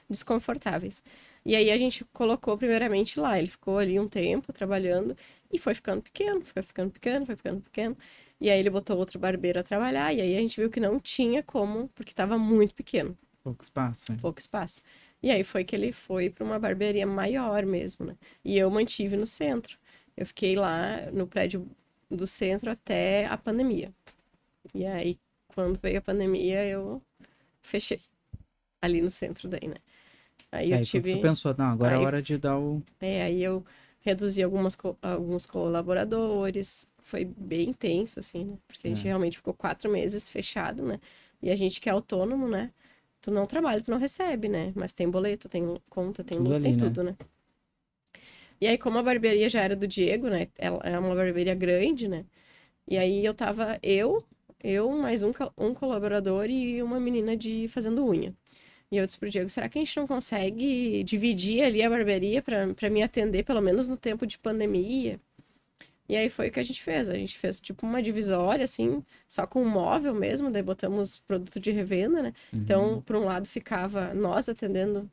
Speaker 2: desconfortáveis. E aí a gente colocou primeiramente lá, ele ficou ali um tempo trabalhando e foi ficando pequeno, foi ficando pequeno, foi ficando pequeno. E aí ele botou outro barbeiro a trabalhar e aí a gente viu que não tinha como, porque estava muito pequeno,
Speaker 1: Pouco espaço, hein?
Speaker 2: pouco espaço. E aí foi que ele foi para uma barbearia maior mesmo, né? E eu mantive no centro. Eu fiquei lá no prédio do centro até a pandemia. E aí, quando veio a pandemia, eu fechei ali no centro daí, né? Aí eu tive.
Speaker 1: Tu pensou, não, agora é
Speaker 2: Aí-
Speaker 1: hora de dar o...
Speaker 2: Aí eu reduzi alguns colaboradores. Foi bem intenso, assim, né? Porque a gente
Speaker 1: É.
Speaker 2: realmente ficou 4 meses fechado, né? E a gente que é autônomo, né? Tu não trabalha, tu não recebe, né? Mas tem boleto, tem conta, tem
Speaker 1: Tudo
Speaker 2: luz,
Speaker 1: ali,
Speaker 2: tem
Speaker 1: né?
Speaker 2: tudo, né? E aí, como a barbearia já era do Diego, né? Ela é uma barbearia grande, né? E aí eu mais um colaborador e uma menina fazendo unha. E eu disse pro Diego, será que a gente não consegue dividir ali a barbearia para me atender, pelo menos no tempo de pandemia? E aí foi o que a gente fez. A gente fez tipo uma divisória, assim, só com um móvel mesmo, daí botamos produto de revenda, né? Então, por um lado ficava nós atendendo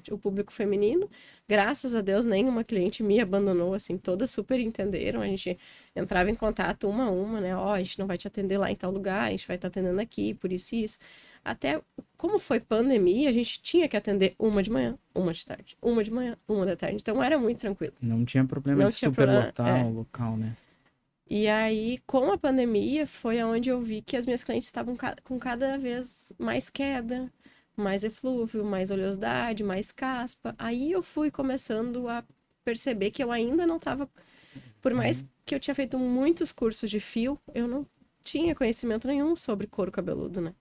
Speaker 2: o público feminino. Graças a Deus, nenhuma cliente me abandonou, assim, todas super entenderam. A gente entrava em contato uma a uma, né? Ó, a gente não vai te atender lá em tal lugar, a gente vai estar atendendo aqui, por isso e isso. Até como foi pandemia, a gente tinha que atender uma de manhã, uma de tarde, uma de manhã, uma da tarde. Então era muito tranquilo.
Speaker 1: Não tinha problema
Speaker 2: Não
Speaker 1: de
Speaker 2: tinha problema,
Speaker 1: superlotar o local, né?
Speaker 2: E aí, com a pandemia, foi aonde eu vi que as minhas clientes estavam com cada vez mais queda, mais eflúvio, mais oleosidade, mais caspa. Aí eu fui começando a perceber que eu ainda não estava. Por mais que eu tinha feito muitos cursos de fio, eu não tinha conhecimento nenhum sobre couro cabeludo, né?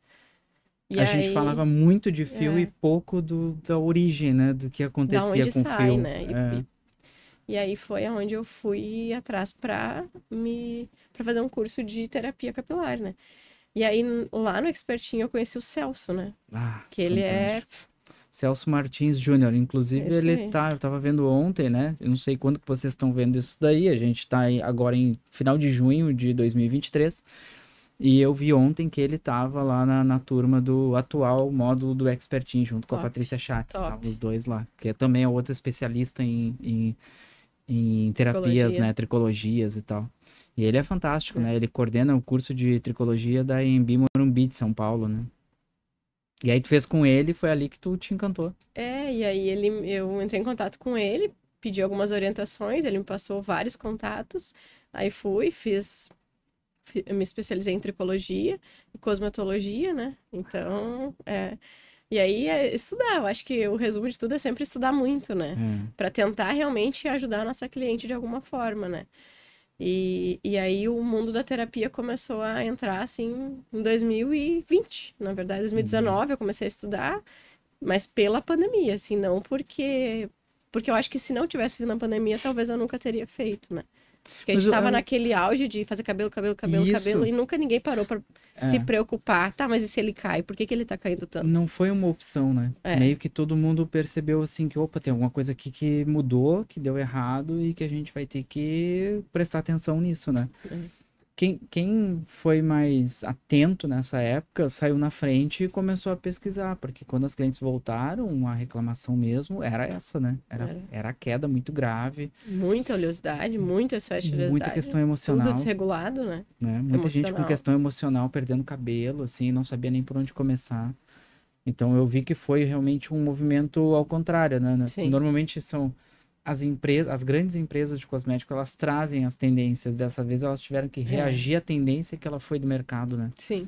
Speaker 2: E
Speaker 1: A gente
Speaker 2: aí,
Speaker 1: falava muito de fio e pouco da origem, né? Do que
Speaker 2: da
Speaker 1: acontecia
Speaker 2: onde
Speaker 1: com o
Speaker 2: sai,
Speaker 1: fio.
Speaker 2: né? E aí foi aonde eu fui atrás para fazer um curso de terapia capilar, né? E aí lá no Expertinho eu conheci o Celso, né?
Speaker 1: Ah,
Speaker 2: Que ele
Speaker 1: fantástico. Celso Martins Júnior, inclusive
Speaker 2: Esse
Speaker 1: ele
Speaker 2: aí.
Speaker 1: tá, eu tava vendo ontem, né? Eu não sei quando que vocês estão vendo isso daí, a gente tá agora em final de junho de 2023, e eu vi ontem que ele tava lá na turma do atual módulo do Expertinho, junto com a
Speaker 2: Top,
Speaker 1: Patrícia Schatz,
Speaker 2: top.
Speaker 1: estavam os dois lá, que também é outra especialista em terapias,
Speaker 2: Tricologia.
Speaker 1: né? Tricologias e tal. E ele é fantástico, né? Ele coordena o curso de tricologia da EMB Morumbi de São Paulo, né? E aí tu fez com ele, foi ali que tu te encantou.
Speaker 2: E aí eu entrei em contato com ele, pedi algumas orientações, ele me passou vários contatos, aí eu me especializei em tricologia e cosmetologia, né? Então, e aí estudar, eu acho que o resumo de tudo é sempre estudar muito, né? Para tentar realmente ajudar a nossa cliente de alguma forma, né? E aí o mundo da terapia começou a entrar, assim, em 2020. Na verdade, 2019 eu comecei a estudar, mas pela pandemia, assim, não porque... Porque eu acho que se não tivesse vindo a pandemia, talvez eu nunca teria feito, né? Porque a gente tava naquele auge de fazer cabelo, e nunca ninguém parou pra se preocupar. Tá, mas e se ele cai? Por que ele tá caindo tanto?
Speaker 1: Não foi uma opção, né? Meio que todo mundo percebeu assim que, opa, tem alguma coisa aqui que mudou, que deu errado e que a gente vai ter que prestar atenção nisso, né? Quem foi mais atento nessa época saiu na frente e começou a pesquisar, porque quando as clientes voltaram, a reclamação mesmo era essa, né? Era a queda muito grave.
Speaker 2: Muita oleosidade, muito excesso de oleosidade.
Speaker 1: Muita questão emocional.
Speaker 2: Tudo desregulado, né?
Speaker 1: Muita gente com questão emocional, perdendo cabelo, assim, não sabia nem por onde começar. Então eu vi que foi realmente um movimento ao contrário, né?
Speaker 2: Sim.
Speaker 1: Normalmente são as grandes empresas de cosmético, elas trazem as tendências. Dessa vez elas tiveram que reagir à tendência que ela foi do mercado, né?
Speaker 2: Sim.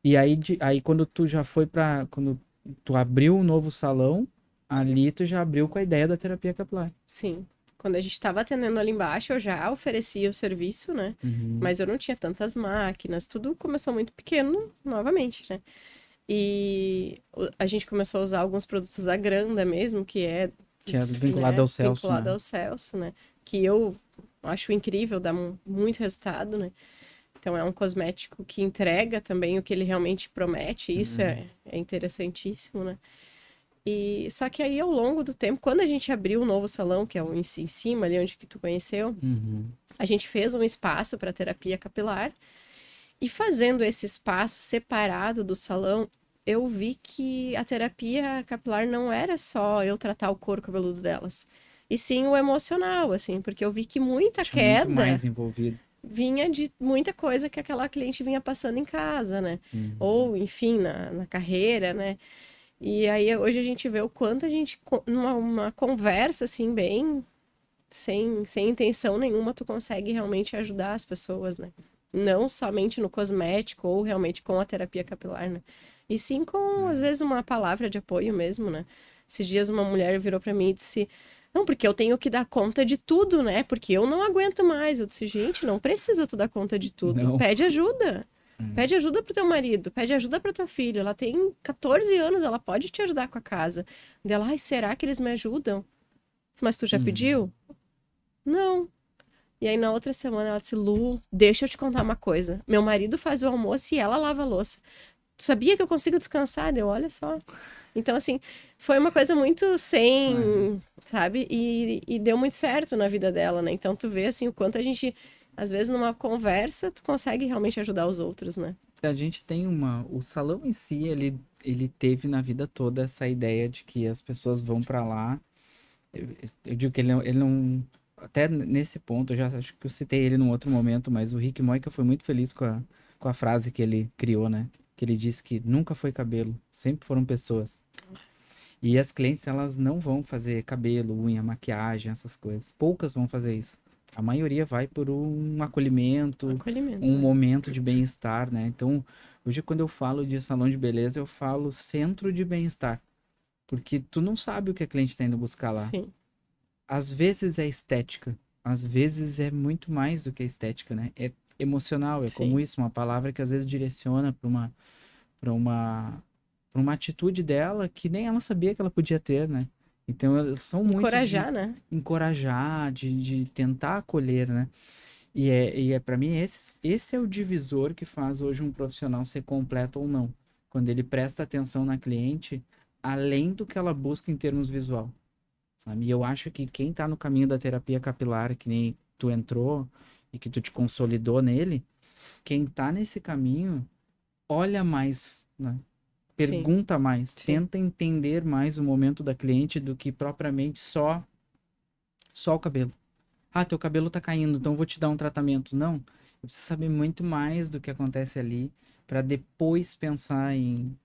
Speaker 1: E aí quando tu já foi quando tu abriu um novo salão, ali tu já abriu com a ideia da terapia capilar.
Speaker 2: Sim. Quando a gente estava atendendo ali embaixo, eu já oferecia o serviço, né? Mas eu não tinha tantas máquinas, tudo começou muito pequeno, novamente, né? E a gente começou a usar alguns produtos da Granda mesmo, que é
Speaker 1: vinculado ao Celso,
Speaker 2: vinculado
Speaker 1: né?
Speaker 2: ao Celso, né? Que eu acho incrível, dá muito resultado, né? Então é um cosmético que entrega também o que ele realmente promete, e isso é interessantíssimo, né? E só que aí ao longo do tempo, quando a gente abriu o novo salão, que é o em cima, ali onde que tu conheceu, a gente fez um espaço para terapia capilar, e fazendo esse espaço separado do salão, eu vi que a terapia capilar não era só eu tratar o couro cabeludo delas, e sim o emocional, assim, porque eu vi que muita queda
Speaker 1: muito mais envolvido.
Speaker 2: Vinha de muita coisa que aquela cliente vinha passando em casa, né? Ou, enfim, na carreira, né? E aí hoje a gente vê o quanto a gente, numa conversa, assim, bem sem intenção nenhuma, tu consegue realmente ajudar as pessoas, né? Não somente no cosmético ou realmente com a terapia capilar, né? E sim com, às vezes, uma palavra de apoio mesmo, né? Esses dias uma mulher virou pra mim e disse: não, porque eu tenho que dar conta de tudo, né? Porque eu não aguento mais. Eu disse: gente, não precisa tu dar conta de tudo.
Speaker 1: Não.
Speaker 2: Pede ajuda. Pede ajuda pro teu marido, pede ajuda pra tua filha. Ela tem 14 anos, ela pode te ajudar com a casa. Dela: ai, será que eles me ajudam? Mas tu já pediu? Não. E aí na outra semana ela disse: Lu, deixa eu te contar uma coisa. Meu marido faz o almoço e ela lava a louça. Tu sabia que eu consigo descansar? Deu, olha só. Então, assim, foi uma coisa muito sabe? E deu muito certo na vida dela, né? Então, tu vê, assim, o quanto a gente, às vezes, numa conversa, tu consegue realmente ajudar os outros, né?
Speaker 1: A gente tem o salão em si, ele teve na vida toda essa ideia de que as pessoas vão pra lá. Eu digo que ele não, até nesse ponto, eu já acho que eu citei ele num outro momento, mas o Rick Moika foi muito feliz com a frase que ele criou, né? Que ele disse que nunca foi cabelo, sempre foram pessoas. E as clientes, elas não vão fazer cabelo, unha, maquiagem, essas coisas. Poucas vão fazer isso. A maioria vai por um acolhimento, um momento de bem-estar, né? Então, hoje quando eu falo de salão de beleza, eu falo centro de bem-estar. Porque tu não sabe o que a cliente está indo buscar lá.
Speaker 2: Sim.
Speaker 1: Às vezes é estética, às vezes é muito mais do que estética, né? É emocional, como isso, uma palavra que às vezes direciona para uma atitude dela que nem ela sabia que ela podia ter, né? Então, elas são muito
Speaker 2: encorajar, né?
Speaker 1: Encorajar, de tentar acolher, né? Para mim, esse é o divisor que faz hoje um profissional ser completo ou não. Quando ele presta atenção na cliente, além do que ela busca em termos visual, sabe? E eu acho que quem tá no caminho da terapia capilar, que nem tu entrou e que tu te consolidou nele, quem tá nesse caminho, olha mais, né? Pergunta mais, tenta entender mais o momento da cliente do que propriamente só o cabelo. Ah, teu cabelo tá caindo, então eu vou te dar um tratamento. Não, Eu preciso saber muito mais do que acontece ali para depois pensar em...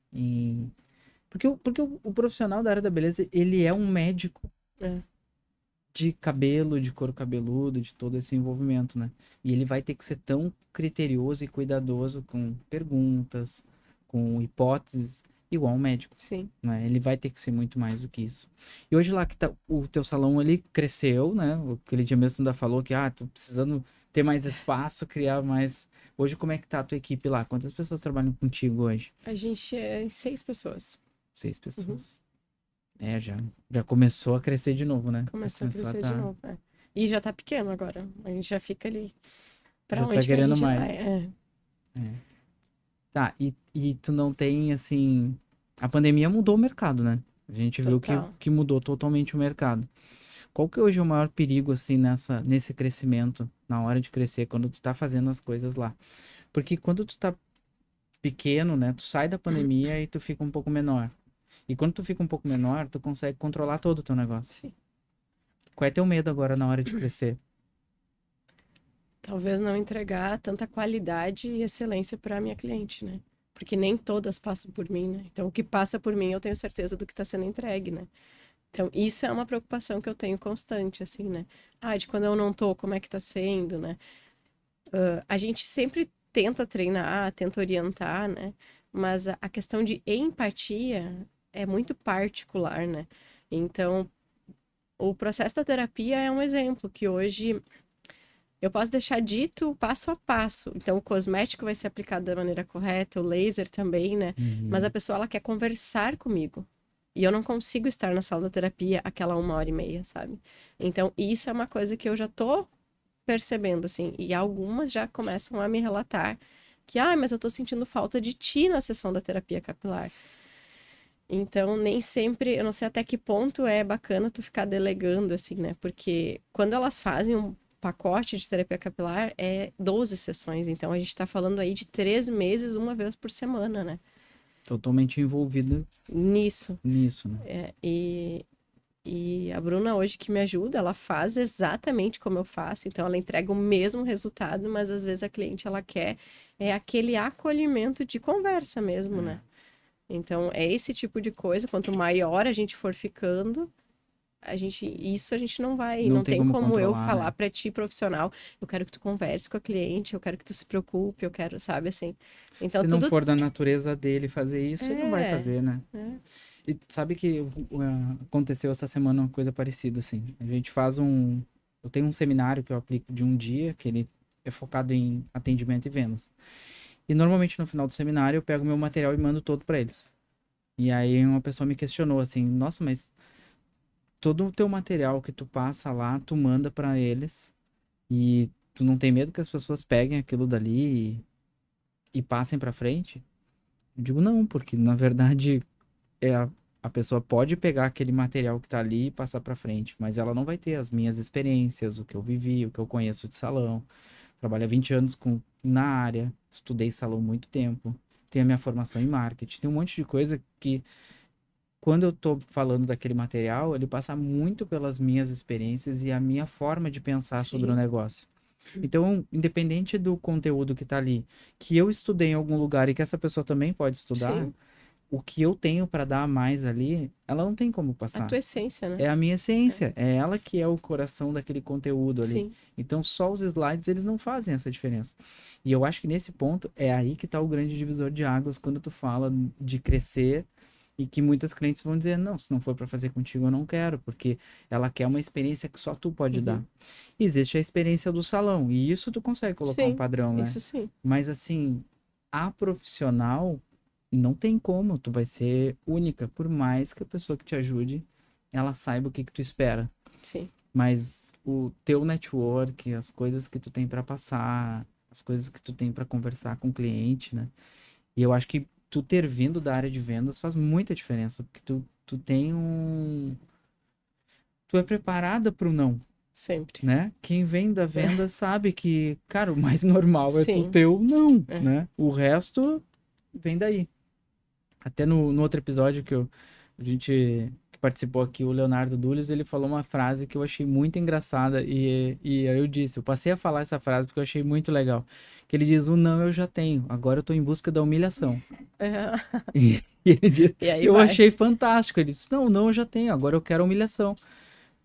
Speaker 1: Porque o profissional da área da beleza, ele é um médico
Speaker 2: É.
Speaker 1: de cabelo, de couro cabeludo, de todo esse envolvimento, né? E ele vai ter que ser tão criterioso e cuidadoso com perguntas, com hipóteses, igual um médico,
Speaker 2: Sim.
Speaker 1: né? Ele vai ter que ser muito mais do que isso. E hoje lá que tá, o teu salão, ele cresceu, né? Aquele dia mesmo tu ainda falou que, tô precisando ter mais espaço, criar mais... Hoje como é que tá a tua equipe lá? Quantas pessoas trabalham contigo hoje?
Speaker 2: A gente é 6 pessoas.
Speaker 1: 6 pessoas.
Speaker 2: Uhum.
Speaker 1: Já começou a crescer de novo, né?
Speaker 2: Começou a crescer de novo, E já tá pequeno agora. A gente já fica ali. Pra
Speaker 1: Já
Speaker 2: onde
Speaker 1: tá
Speaker 2: que a
Speaker 1: querendo
Speaker 2: gente
Speaker 1: mais.
Speaker 2: vai? É.
Speaker 1: Tá, e tu não tem, assim... A pandemia mudou o mercado, né? A gente viu
Speaker 2: Total.
Speaker 1: que mudou totalmente o mercado. Qual que hoje é o maior perigo, assim, nesse crescimento, na hora de crescer, quando tu tá fazendo as coisas lá? Porque quando tu tá pequeno, né? Tu sai da pandemia e tu fica um pouco menor. E quando tu fica um pouco menor, tu consegue controlar todo o teu negócio.
Speaker 2: Sim.
Speaker 1: Qual é teu medo agora na hora de crescer?
Speaker 2: Talvez não entregar tanta qualidade e excelência para minha cliente, né? Porque nem todas passam por mim, né? Então, o que passa por mim, eu tenho certeza do que está sendo entregue, né? Então, isso é uma preocupação que eu tenho constante, assim, né? De quando eu não tô, como é que tá sendo, né? A gente sempre tenta treinar, tenta orientar, né? Mas a questão de empatia é muito particular, né? Então, o processo da terapia é um exemplo que hoje eu posso deixar dito passo a passo. Então, o cosmético vai ser aplicado da maneira correta, o laser também, né? Mas a pessoa, ela quer conversar comigo. E eu não consigo estar na sala da terapia aquela 1h30, sabe? Então, isso é uma coisa que eu já tô percebendo, assim. E algumas já começam a me relatar que, mas eu tô sentindo falta de ti na sessão da terapia capilar. Então, nem sempre, eu não sei até que ponto é bacana tu ficar delegando, assim, né? Porque quando elas fazem um pacote de terapia capilar, é 12 sessões. Então, a gente tá falando aí de 3 meses, uma vez por semana, né?
Speaker 1: Totalmente envolvido
Speaker 2: Nisso.
Speaker 1: né?
Speaker 2: E a Bruna hoje que me ajuda, ela faz exatamente como eu faço. Então, ela entrega o mesmo resultado, mas às vezes a cliente, ela quer aquele acolhimento de conversa mesmo, né? Então, é esse tipo de coisa. Quanto maior a gente for ficando, a gente não vai... Não tem como eu falar, né, pra ti, profissional, eu quero que tu converse com a cliente, eu quero que tu se preocupe, eu quero, sabe, assim. Então,
Speaker 1: se não for da natureza dele fazer isso, ele não vai fazer, né? E sabe que aconteceu essa semana uma coisa parecida, assim. A gente faz eu tenho um seminário que eu aplico de um dia, que ele é focado em atendimento e vendas. E normalmente no final do seminário eu pego meu material e mando todo para eles. E aí uma pessoa me questionou assim: nossa, mas todo o teu material que tu passa lá, tu manda para eles e tu não tem medo que as pessoas peguem aquilo dali e passem para frente? Eu digo não, porque na verdade a pessoa pode pegar aquele material que tá ali e passar para frente, mas ela não vai ter as minhas experiências, o que eu vivi, o que eu conheço de salão. Trabalho há 20 anos na área, estudei salão há muito tempo, tenho a minha formação em marketing, tem um monte de coisa que, quando eu tô falando daquele material, ele passa muito pelas minhas experiências e a minha forma de pensar sobre o negócio. Então, independente do conteúdo que tá ali, que eu estudei em algum lugar e que essa pessoa também pode estudar, o que eu tenho para dar a mais ali, ela não tem como passar.
Speaker 2: A tua essência, né?
Speaker 1: É a minha essência, é ela que é o coração daquele conteúdo ali.
Speaker 2: Sim.
Speaker 1: Então, só os slides, eles não fazem essa diferença. E eu acho que nesse ponto, é aí que tá o grande divisor de águas, quando tu fala de crescer e que muitas clientes vão dizer, não, se não for para fazer contigo, eu não quero, porque ela quer uma experiência que só tu pode dar. Existe a experiência do salão, e isso tu consegue colocar um padrão, né?
Speaker 2: Isso sim.
Speaker 1: Mas assim, a profissional, não tem como, tu vai ser única, por mais que a pessoa que te ajude, ela saiba o que tu espera.
Speaker 2: Sim.
Speaker 1: Mas o teu network, as coisas que tu tem para passar, as coisas que tu tem para conversar com o cliente, né? E eu acho que tu ter vindo da área de vendas faz muita diferença, porque tu tem tu é preparada pro não.
Speaker 2: Sempre.
Speaker 1: Né? Quem vem da venda sabe que, cara, o mais normal é tu
Speaker 2: Sim.
Speaker 1: ter o não, né? O resto vem daí. Até no outro episódio a gente participou aqui, o Leonardo Dulles, ele falou uma frase que eu achei muito engraçada e aí eu disse, eu passei a falar essa frase porque eu achei muito legal, que ele diz, o não eu já tenho, agora eu tô em busca da humilhação. E ele diz,
Speaker 2: E aí
Speaker 1: eu
Speaker 2: vai.
Speaker 1: achei fantástico, ele disse, não eu já tenho, agora eu quero a humilhação.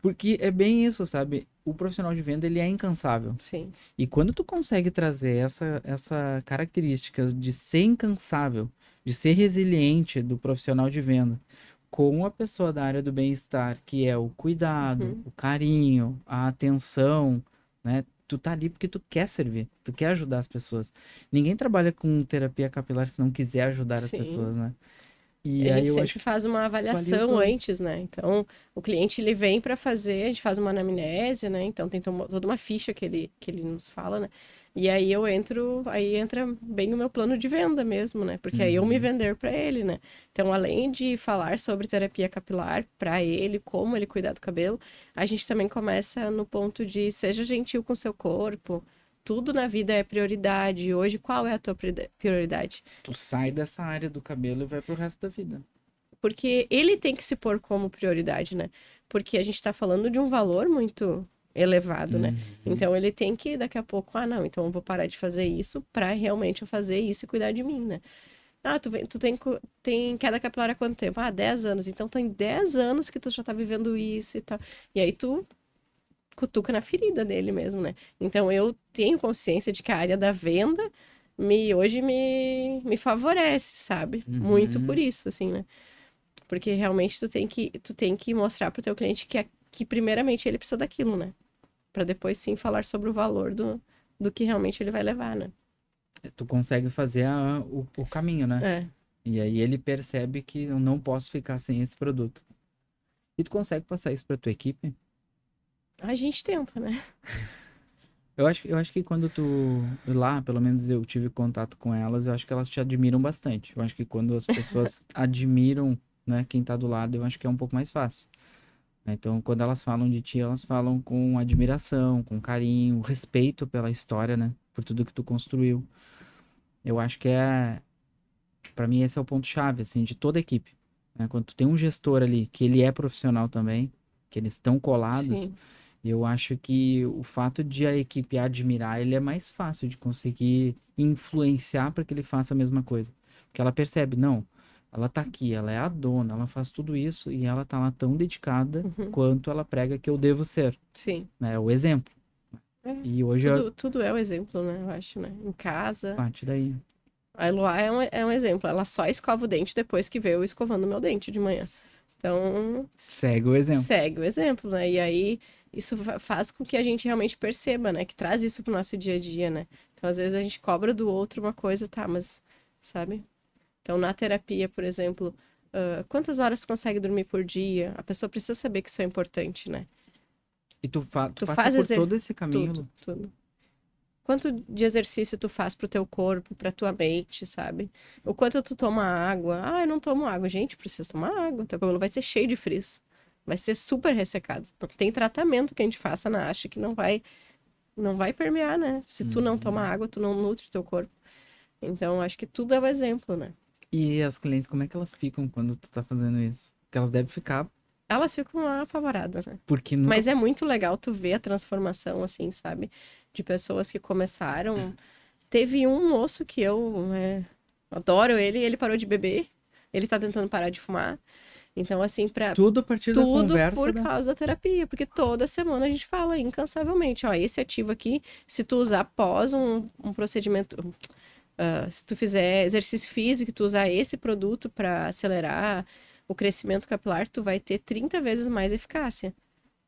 Speaker 1: Porque é bem isso, sabe? O profissional de venda, ele é incansável.
Speaker 2: Sim,
Speaker 1: E quando tu consegue trazer essa característica de ser incansável, de ser resiliente do profissional de venda, com a pessoa da área do bem-estar, que é o cuidado,
Speaker 2: uhum,
Speaker 1: o carinho, a atenção, né? Tu tá ali porque tu quer servir, tu quer ajudar as pessoas. Ninguém trabalha com terapia capilar se não quiser ajudar as
Speaker 2: sim.
Speaker 1: pessoas, né?
Speaker 2: A
Speaker 1: E aí
Speaker 2: gente
Speaker 1: eu
Speaker 2: sempre
Speaker 1: acho que
Speaker 2: faz uma
Speaker 1: valia os
Speaker 2: avaliação
Speaker 1: dois.
Speaker 2: antes, né? Então, o cliente ele vem para fazer, a gente faz uma anamnese, né? Então, tem toda uma ficha que ele nos fala, né? E aí aí entra bem o meu plano de venda mesmo, né? Porque aí eu me
Speaker 1: Uhum.
Speaker 2: vender para ele, né? Então, além de falar sobre terapia capilar para ele, como ele cuidar do cabelo, a gente também começa no ponto de seja gentil com seu corpo. Tudo na vida é prioridade. Hoje, qual é a tua prioridade?
Speaker 1: Tu sai dessa área do cabelo e vai pro resto da vida.
Speaker 2: Porque ele tem que se pôr como prioridade, né? Porque a gente está falando de um valor muito elevado, né?
Speaker 1: Uhum.
Speaker 2: Então ele tem que daqui a pouco, não, então eu vou parar de fazer isso para realmente eu fazer isso e cuidar de mim, né? Tu tem queda capilar há quanto tempo? 10 anos. Então tem 10 anos que tu já tá vivendo isso e tal. E aí tu cutuca na ferida dele mesmo, né? Então eu tenho consciência de que a área da venda hoje me favorece, sabe? Muito por
Speaker 1: Uhum.
Speaker 2: isso, assim, né? Porque realmente tu tem que mostrar pro teu cliente que primeiramente ele precisa daquilo, né? Pra depois sim falar sobre o valor do que realmente ele vai levar, né?
Speaker 1: Tu consegue fazer o caminho, né?
Speaker 2: É.
Speaker 1: E aí ele percebe que eu não posso ficar sem esse produto. E tu consegue passar isso pra tua equipe?
Speaker 2: A gente tenta, né?
Speaker 1: Eu acho que quando tu lá, pelo menos eu tive contato com elas, eu acho que elas te admiram bastante. Eu acho que quando as pessoas admiram, né, quem tá do lado, eu acho que é um pouco mais fácil. Então, quando elas falam de ti, elas falam com admiração, com carinho, respeito pela história, né? Por tudo que tu construiu. Eu acho que para mim esse é o ponto chave, assim, de toda a equipe, né? Quando tu tem um gestor ali, que ele é profissional também, que eles estão colados,
Speaker 2: Sim.
Speaker 1: eu acho que o fato de a equipe admirar, ele é mais fácil de conseguir influenciar para que ele faça a mesma coisa. Porque ela percebe, não, ela tá aqui, ela é a dona, ela faz tudo isso e ela tá lá tão dedicada
Speaker 2: Uhum.
Speaker 1: quanto ela prega que eu devo ser,
Speaker 2: Sim.
Speaker 1: né? O exemplo.
Speaker 2: É.
Speaker 1: E hoje é
Speaker 2: Tudo é o exemplo, né? Eu acho, né? Em casa.
Speaker 1: parte daí.
Speaker 2: A Eloá é um exemplo. Ela só escova o dente depois que vê eu escovando o meu dente de manhã. Então,
Speaker 1: Segue o exemplo.
Speaker 2: segue o exemplo, né? E aí, isso faz com que a gente realmente perceba, né? Que traz isso pro nosso dia a dia, né? Então, às vezes a gente cobra do outro uma coisa, tá, mas, sabe? Então, na terapia, por exemplo, quantas horas tu consegue dormir por dia? A pessoa precisa saber que isso é importante, né?
Speaker 1: E tu
Speaker 2: Tu
Speaker 1: passa
Speaker 2: faz
Speaker 1: por todo esse caminho,
Speaker 2: tudo,
Speaker 1: Lu.
Speaker 2: tudo. Quanto de exercício tu faz pro teu corpo, pra tua mente, sabe? O quanto tu toma água. Eu não tomo água. Gente, precisa tomar água. Teu cabelo vai ser cheio de frizz. Vai ser super ressecado. Então, tem tratamento que a gente faça na haste que não vai permear, né? Se tu não toma
Speaker 1: Uhum.
Speaker 2: água, tu não nutre teu corpo. Então, acho que tudo é o exemplo, né?
Speaker 1: E as clientes, como é que elas ficam quando tu tá fazendo isso? Porque elas devem ficar,
Speaker 2: Elas ficam apavoradas, né?
Speaker 1: porque nunca.
Speaker 2: Mas é muito legal tu ver a transformação, assim, sabe? De pessoas que começaram. Teve um moço que eu adoro ele parou de beber. Ele tá tentando parar de fumar. Então, assim,
Speaker 1: Tudo a partir da
Speaker 2: tudo
Speaker 1: conversa
Speaker 2: por
Speaker 1: da.
Speaker 2: causa da terapia, porque toda semana a gente fala incansavelmente, ó, esse ativo aqui, se tu usar após um procedimento, se tu fizer exercício físico, tu usar esse produto para acelerar o crescimento capilar, tu vai ter 30 vezes mais eficácia.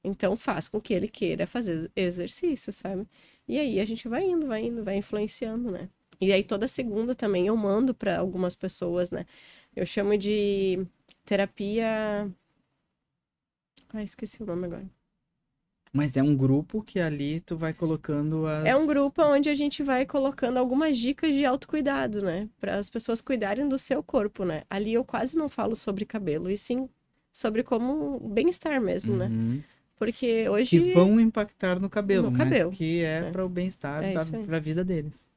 Speaker 2: Então faz com que ele queira fazer exercício, sabe? E aí a gente vai indo, vai influenciando, né? E aí toda segunda também eu mando para algumas pessoas, né? Eu chamo de terapia. Esqueci o nome agora.
Speaker 1: Mas é um grupo que ali tu vai colocando
Speaker 2: É um
Speaker 1: as.
Speaker 2: grupo onde a gente vai colocando algumas dicas de autocuidado, né? Para as pessoas cuidarem do seu corpo, né? Ali eu quase não falo sobre cabelo, e sim sobre como bem-estar mesmo, né?
Speaker 1: Uhum.
Speaker 2: Porque
Speaker 1: Que
Speaker 2: hoje
Speaker 1: vão impactar no cabelo,
Speaker 2: no
Speaker 1: mas
Speaker 2: cabelo,
Speaker 1: que é
Speaker 2: né?
Speaker 1: para o bem-estar
Speaker 2: É isso aí.
Speaker 1: pra vida deles.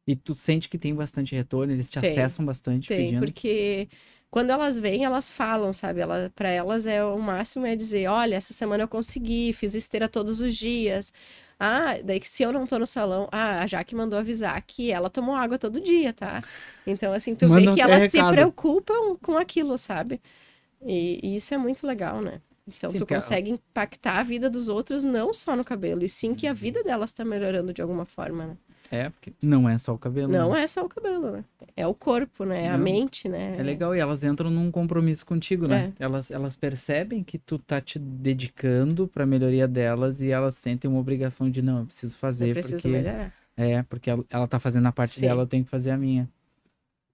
Speaker 1: E tu sente que tem bastante retorno, eles te
Speaker 2: Tem,
Speaker 1: acessam bastante
Speaker 2: tem,
Speaker 1: pedindo.
Speaker 2: porque quando elas vêm, elas falam, sabe? Para elas o máximo é dizer, olha, essa semana eu consegui, fiz esteira todos os dias. Ah, daí que se eu não tô no salão, a Jaque mandou avisar que ela tomou água todo dia, tá? Então, assim, tu vê
Speaker 1: Mandam
Speaker 2: que
Speaker 1: até
Speaker 2: elas se
Speaker 1: recado.
Speaker 2: preocupam com aquilo, sabe? E isso é muito legal, né? Então,
Speaker 1: Sim,
Speaker 2: tu
Speaker 1: porque
Speaker 2: consegue impactar a vida dos outros não só no cabelo, e sim que a vida delas tá melhorando de alguma forma, né?
Speaker 1: porque não é só o cabelo,
Speaker 2: Não
Speaker 1: né?
Speaker 2: é só o cabelo, né? É o corpo, né? É a
Speaker 1: Não,
Speaker 2: mente, né?
Speaker 1: é legal, e elas entram num compromisso contigo, né?
Speaker 2: É.
Speaker 1: Elas percebem que tu tá te dedicando pra melhoria delas e elas sentem uma obrigação de, não, eu preciso
Speaker 2: Eu
Speaker 1: fazer
Speaker 2: preciso
Speaker 1: porque...
Speaker 2: melhorar.
Speaker 1: Porque ela tá fazendo a parte dela,
Speaker 2: Sim.
Speaker 1: eu tenho que fazer a minha.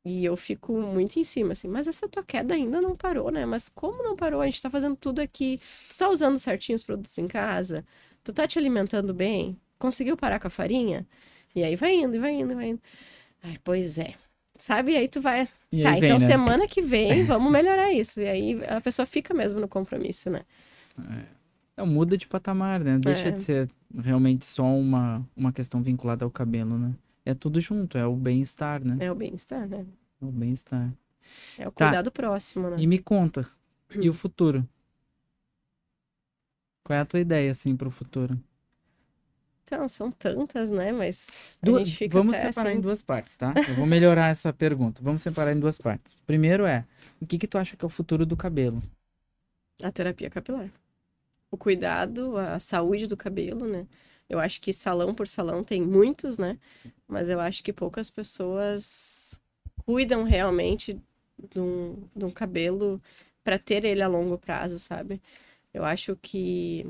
Speaker 2: E eu fico muito em cima, assim, mas essa tua queda ainda não parou, né? Mas como não parou? A gente tá fazendo tudo aqui. Tu tá usando certinho os produtos em casa? Tu tá te alimentando bem? Conseguiu parar com a farinha? E aí vai indo, e vai indo, e vai indo. Ai, pois é. Sabe? E aí tu vai.
Speaker 1: E
Speaker 2: Tá,
Speaker 1: aí vem,
Speaker 2: então
Speaker 1: né?
Speaker 2: semana que vem vamos melhorar isso. E aí a pessoa fica mesmo no compromisso, né?
Speaker 1: Não, muda de patamar, né? Deixa de
Speaker 2: É,
Speaker 1: ser realmente só uma questão vinculada ao cabelo, né? É tudo junto, é o bem-estar, né?
Speaker 2: é o bem-estar, né?
Speaker 1: É o bem-estar.
Speaker 2: É o
Speaker 1: Tá,
Speaker 2: cuidado próximo, né?
Speaker 1: e me conta, e o futuro? Qual é a tua ideia, assim, pro futuro?
Speaker 2: Então, são tantas, né? Mas a gente fica
Speaker 1: Vamos
Speaker 2: até
Speaker 1: separar em
Speaker 2: assim.
Speaker 1: duas partes, tá? Eu vou melhorar essa pergunta. Vamos separar em duas partes. Primeiro o que que tu acha que é o futuro do cabelo?
Speaker 2: A terapia capilar. O cuidado, a saúde do cabelo, né? Eu acho que salão por salão tem muitos, né? Mas eu acho que poucas pessoas cuidam realmente de um cabelo para ter ele a longo prazo, sabe? Eu acho que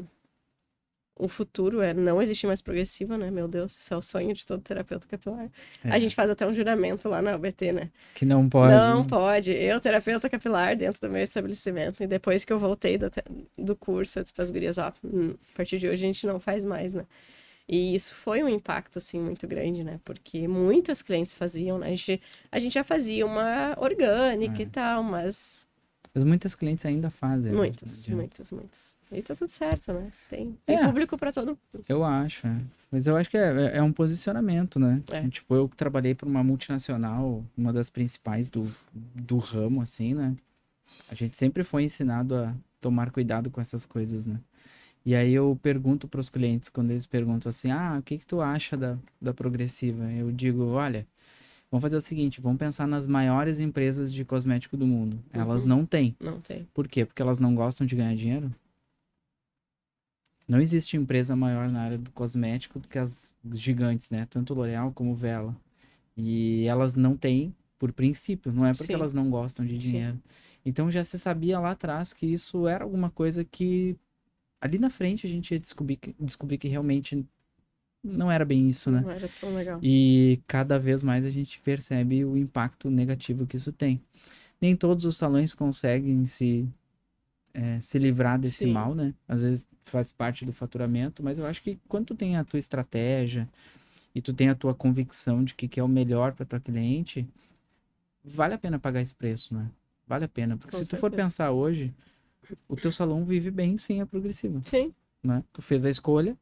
Speaker 2: o futuro é não existir mais progressiva, né? Meu Deus, isso é o sonho de todo terapeuta capilar. A
Speaker 1: É,
Speaker 2: gente faz até um juramento lá na UBT, né?
Speaker 1: que não pode,
Speaker 2: Não
Speaker 1: né?
Speaker 2: pode. Eu, terapeuta capilar, dentro do meu estabelecimento. E depois que eu voltei do curso, eu disse para as gurias, ó, a partir de hoje a gente não faz mais, né? E isso foi um impacto, assim, muito grande, né? Porque muitas clientes faziam, né? A gente já fazia uma orgânica e
Speaker 1: É.
Speaker 2: tal, mas
Speaker 1: Mas muitas clientes ainda fazem, né? Não
Speaker 2: muitos,
Speaker 1: adianta.
Speaker 2: muitos, muitos. E tá tudo certo, né? Tem
Speaker 1: É,
Speaker 2: público para todo mundo.
Speaker 1: eu acho, é. Mas eu acho que é um posicionamento, né?
Speaker 2: É.
Speaker 1: Tipo, eu que trabalhei para uma multinacional, uma das principais do ramo, assim, né? A gente sempre foi ensinado a tomar cuidado com essas coisas, né? E aí eu pergunto para os clientes, quando eles perguntam assim, o que que tu acha da progressiva? Eu digo, olha, vamos fazer o seguinte, vamos pensar nas maiores empresas de cosmético do mundo. Elas
Speaker 2: Uhum.
Speaker 1: não têm.
Speaker 2: Não tem.
Speaker 1: Por quê? Porque elas não gostam de ganhar dinheiro? Não existe empresa maior na área do cosmético do que as gigantes, né? Tanto L'Oréal como Vela. E elas não têm, por princípio, não é porque
Speaker 2: Sim,
Speaker 1: elas não gostam de
Speaker 2: sim.
Speaker 1: dinheiro. Então já se sabia lá atrás que isso era alguma coisa que ali na frente a gente ia descobrir que realmente não era bem isso, né?
Speaker 2: Não era tão legal.
Speaker 1: E cada vez mais a gente percebe o impacto negativo que isso tem. Nem todos os salões conseguem se livrar desse
Speaker 2: Sim,
Speaker 1: mal, né? Às vezes faz parte do faturamento, mas eu acho que quando tu tem a tua estratégia e tu tem a tua convicção de que é o melhor para tua cliente, vale a pena pagar esse preço, né? Vale a pena, porque
Speaker 2: com
Speaker 1: se tu for
Speaker 2: certeza.
Speaker 1: pensar hoje, o teu salão vive bem sem a progressiva,
Speaker 2: Sim,
Speaker 1: né? Tu fez a escolha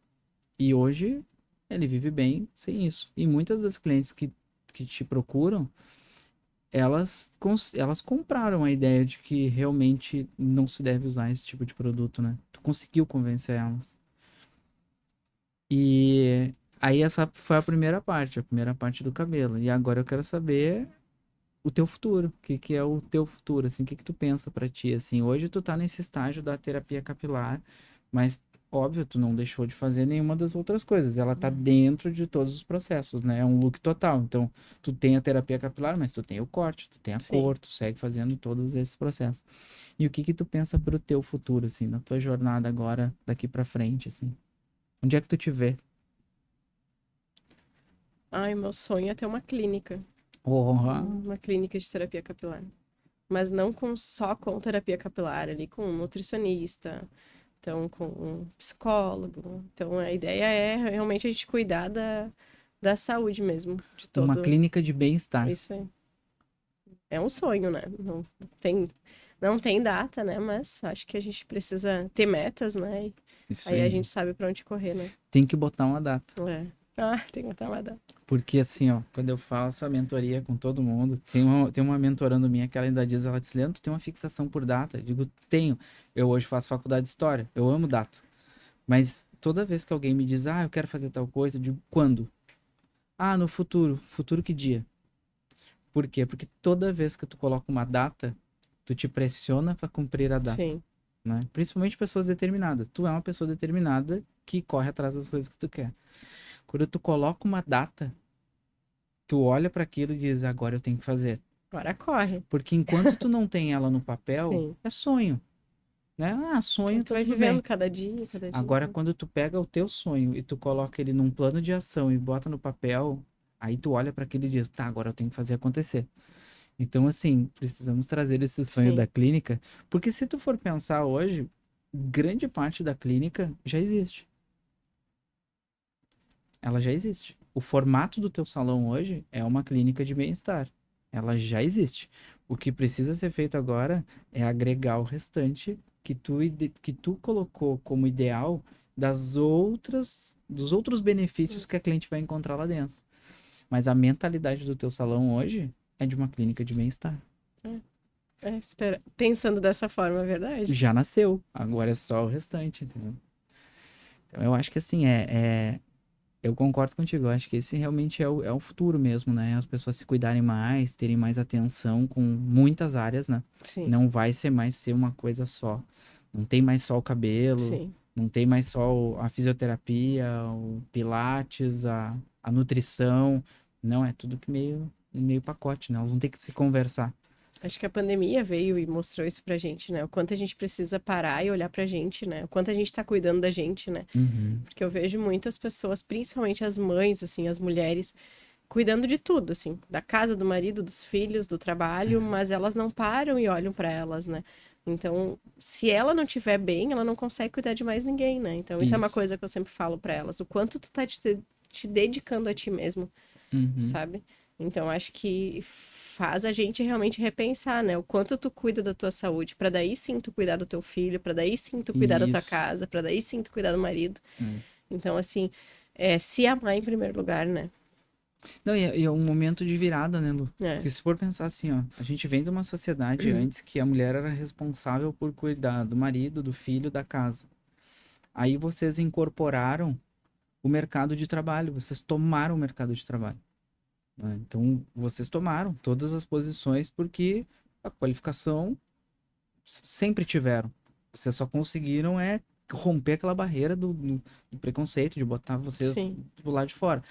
Speaker 1: e hoje ele vive bem sem isso. E muitas das clientes que te procuram, elas compraram a ideia de que realmente não se deve usar esse tipo de produto, né? Tu conseguiu convencer elas. E aí essa foi a primeira parte do cabelo. E agora eu quero saber o teu futuro. O que que é o teu futuro, assim? O que que tu pensa pra ti, assim? Hoje tu tá nesse estágio da terapia capilar, mas óbvio, tu não deixou de fazer nenhuma das outras coisas. Ela tá dentro de todos os processos, né? É um look total. Então, tu tem a terapia capilar, mas tu tem o corte, tu tem a
Speaker 2: sim.
Speaker 1: cor, tu segue fazendo todos esses processos. E o que que tu pensa pro teu futuro, assim, na tua jornada agora, daqui pra frente, assim? Onde é que tu te vê?
Speaker 2: Ai, meu sonho é ter uma clínica.
Speaker 1: Porra.
Speaker 2: Uma clínica de terapia capilar. Mas não só com terapia capilar, ali com um nutricionista, então com um psicólogo. Então a ideia é realmente a gente cuidar da saúde mesmo, de
Speaker 1: Uma
Speaker 2: todo
Speaker 1: clínica de bem-estar.
Speaker 2: isso aí. É um sonho, né? Tem, não tem data, né? Mas acho que a gente precisa ter metas, né? E
Speaker 1: Isso
Speaker 2: aí a
Speaker 1: aí.
Speaker 2: gente sabe para onde correr, né?
Speaker 1: Tem que botar uma data.
Speaker 2: É. Ah, tem que botar uma data.
Speaker 1: Porque assim, ó, quando eu faço a mentoria com todo mundo, tem uma mentorando minha que ela ainda diz, ela diz, Leandro, tu tem uma fixação por data? Eu digo, tenho. Eu hoje faço faculdade de História, eu amo data. Mas toda vez que alguém me diz, eu quero fazer tal coisa, eu digo, quando? Ah, no futuro. Futuro que dia? Por quê? Porque toda vez que tu coloca uma data, tu te pressiona para cumprir a data,
Speaker 2: Sim,
Speaker 1: né? Principalmente pessoas determinadas. Tu é uma pessoa determinada que corre atrás das coisas que tu quer. Quando tu coloca uma data, tu olha para aquilo e diz, agora eu tenho que fazer.
Speaker 2: agora corre.
Speaker 1: Porque enquanto tu não tem ela no papel,
Speaker 2: Sim.
Speaker 1: é sonho, né? Ah,
Speaker 2: Então,
Speaker 1: sonho,
Speaker 2: tu
Speaker 1: tá
Speaker 2: vai
Speaker 1: tudo
Speaker 2: vivendo
Speaker 1: bem.
Speaker 2: cada dia, cada dia.
Speaker 1: Agora, quando tu pega o teu sonho e tu coloca ele num plano de ação e bota no papel, aí tu olha para aquilo e diz, tá, agora eu tenho que fazer acontecer. Então, assim, precisamos trazer esse sonho da
Speaker 2: Sim,
Speaker 1: clínica, porque se tu for pensar hoje, grande parte da clínica já existe. Ela já existe. O formato do teu salão hoje é uma clínica de bem-estar. Ela já existe. O que precisa ser feito agora é agregar o restante que tu colocou como ideal dos outros benefícios que a cliente vai encontrar lá dentro. Mas a mentalidade do teu salão hoje é de uma clínica de bem-estar.
Speaker 2: pensando dessa forma, é verdade.
Speaker 1: Já nasceu, agora é só o restante, entendeu? Então eu acho que assim, eu concordo contigo, eu acho que esse realmente é o futuro mesmo, né? As pessoas se cuidarem mais, terem mais atenção com muitas áreas, né?
Speaker 2: Sim,
Speaker 1: Não vai ser mais ser uma coisa só. Não tem mais só o cabelo,
Speaker 2: sim.
Speaker 1: não tem mais só a fisioterapia, o pilates, a nutrição. Não, é tudo que meio pacote, né? Elas vão ter que se conversar.
Speaker 2: Acho que a pandemia veio e mostrou isso pra gente, né? O quanto a gente precisa parar e olhar pra gente, né? O quanto a gente tá cuidando da gente, né?
Speaker 1: Uhum.
Speaker 2: Porque eu vejo muitas pessoas, principalmente as mães, assim, as mulheres, cuidando de tudo, assim, da casa, do marido, dos filhos, do trabalho, mas elas não param e olham pra elas, né? Então, se ela não estiver bem, ela não consegue cuidar de mais ninguém, né? Então, isso é uma
Speaker 1: Isso.
Speaker 2: coisa que eu sempre falo pra elas, o quanto tu tá te dedicando a ti mesmo,
Speaker 1: Uhum.
Speaker 2: sabe? Então, acho que faz a gente realmente repensar, né? O quanto tu cuida da tua saúde, pra daí sim tu cuidar do teu filho, pra daí sim tu cuidar da tua
Speaker 1: Isso.
Speaker 2: casa, pra daí sim tu cuidar do marido.
Speaker 1: É.
Speaker 2: Então, assim, se amar em primeiro lugar, né?
Speaker 1: Não, e é um momento de virada, né, Lu?
Speaker 2: É.
Speaker 1: Porque se for pensar assim, ó, a gente vem de uma sociedade antes que a mulher era responsável por cuidar do marido, do filho, da casa. Aí vocês incorporaram o mercado de trabalho, vocês tomaram o mercado de trabalho, né? Então, vocês tomaram todas as posições porque a qualificação sempre tiveram. Vocês só conseguiram romper aquela barreira do preconceito, de botar vocês
Speaker 2: Sim.
Speaker 1: do lado de fora.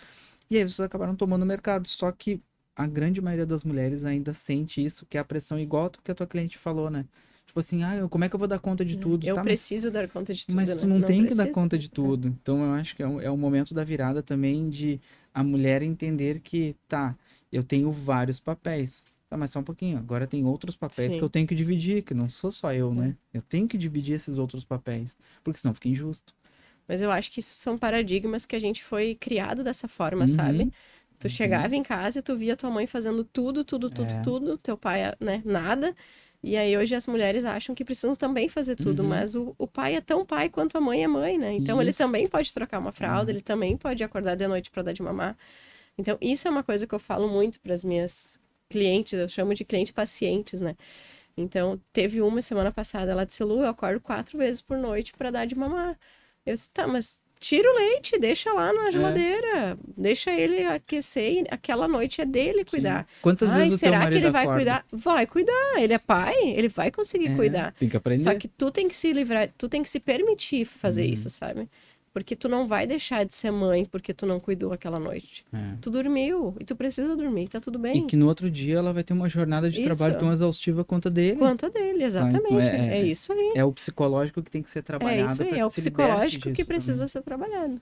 Speaker 1: E aí vocês acabaram tomando o mercado. Só que a grande maioria das mulheres ainda sente isso, que é a pressão igual que a tua cliente falou, né? Tipo assim, como é que eu vou dar conta de tudo?
Speaker 2: Eu
Speaker 1: Tá, mas,
Speaker 2: preciso dar conta de
Speaker 1: mas
Speaker 2: tudo,
Speaker 1: tu
Speaker 2: né?
Speaker 1: não
Speaker 2: Não
Speaker 1: tem que dar
Speaker 2: precisa.
Speaker 1: conta de tudo. Então eu acho que é o momento da virada também de a mulher entender que, tá, eu tenho vários papéis. Tá, mas só um pouquinho. Agora tem outros papéis que eu
Speaker 2: Sim.
Speaker 1: tenho que dividir, que não sou só eu,
Speaker 2: É.
Speaker 1: né? Eu tenho que dividir esses outros papéis, porque senão fica injusto.
Speaker 2: Mas eu acho que isso são paradigmas que a gente foi criado dessa forma, sabe?
Speaker 1: Uhum,
Speaker 2: Tu
Speaker 1: uhum.
Speaker 2: chegava em casa e tu via tua mãe fazendo tudo, tudo, tudo,
Speaker 1: É.
Speaker 2: tudo, teu pai, né, nada. E aí hoje as mulheres acham que precisam também fazer tudo,
Speaker 1: Uhum.
Speaker 2: mas o pai é tão pai quanto a mãe é mãe, né? Então ele
Speaker 1: Isso.
Speaker 2: também pode trocar uma fralda,
Speaker 1: Uhum.
Speaker 2: ele também pode acordar de noite para dar de mamar. Então isso é uma coisa que eu falo muito para as minhas clientes, eu chamo de clientes pacientes, né? Então, teve uma semana passada, ela disse, Lu, eu acordo 4 vezes por noite para dar de mamar. Eu disse, tá, mas tira o leite, deixa lá na
Speaker 1: É,
Speaker 2: geladeira, deixa ele aquecer, e aquela noite é dele
Speaker 1: sim.
Speaker 2: cuidar.
Speaker 1: Quantas
Speaker 2: Ai,
Speaker 1: vezes o teu
Speaker 2: será que
Speaker 1: marido
Speaker 2: ele vai
Speaker 1: acorda?
Speaker 2: cuidar? Vai cuidar, ele é pai, ele vai conseguir
Speaker 1: É,
Speaker 2: cuidar.
Speaker 1: tem que
Speaker 2: Só
Speaker 1: aprender.
Speaker 2: que tu tem que se livrar, tu tem que se permitir fazer isso,
Speaker 1: Uhum.
Speaker 2: sabe? Porque tu não vai deixar de ser mãe porque tu não cuidou aquela noite.
Speaker 1: É.
Speaker 2: Tu dormiu e tu precisa dormir, tá tudo
Speaker 1: E
Speaker 2: bem.
Speaker 1: que no outro dia ela vai ter uma jornada de
Speaker 2: Isso.
Speaker 1: trabalho tão exaustiva quanto a dele.
Speaker 2: Quanto a dele,
Speaker 1: Sabe? Então
Speaker 2: exatamente. É isso aí.
Speaker 1: é o psicológico que tem que ser
Speaker 2: É isso
Speaker 1: trabalhado
Speaker 2: aí.
Speaker 1: para
Speaker 2: É
Speaker 1: que
Speaker 2: o
Speaker 1: se liberte
Speaker 2: psicológico que
Speaker 1: disso também.
Speaker 2: precisa ser trabalhado.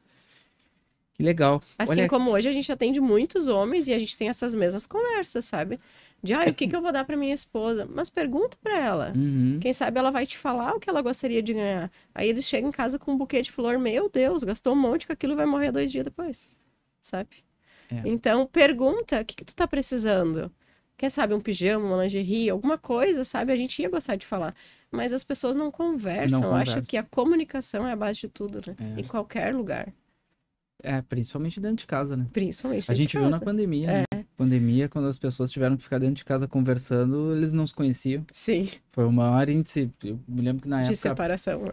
Speaker 1: Que legal.
Speaker 2: Assim
Speaker 1: Olha,
Speaker 2: como hoje a gente atende muitos homens e a gente tem essas mesmas conversas, sabe? De, o que que eu vou dar pra minha esposa? Mas pergunta pra ela.
Speaker 1: uhum,
Speaker 2: Quem sabe ela vai te falar o que ela gostaria de ganhar. Aí eles chegam em casa com um buquê de flor. Meu Deus, gastou um monte com aquilo e vai morrer 2 dias depois. Sabe?
Speaker 1: é,
Speaker 2: Então, pergunta, o que que tu tá precisando? Quem sabe um pijama, uma lingerie, alguma coisa, sabe? A gente ia gostar de falar. Mas as pessoas não
Speaker 1: não
Speaker 2: conversam. Eu acho que
Speaker 1: conversa.
Speaker 2: a comunicação é a base de tudo, né?
Speaker 1: É.
Speaker 2: Em qualquer lugar.
Speaker 1: Principalmente dentro de casa, né?
Speaker 2: Principalmente
Speaker 1: A
Speaker 2: dentro de
Speaker 1: gente viu na
Speaker 2: casa.
Speaker 1: pandemia, né? Pandemia, quando as pessoas tiveram que ficar dentro de casa conversando, eles não se conheciam.
Speaker 2: Sim,
Speaker 1: Foi o maior índice. Eu me lembro que na
Speaker 2: de
Speaker 1: época
Speaker 2: separação, né?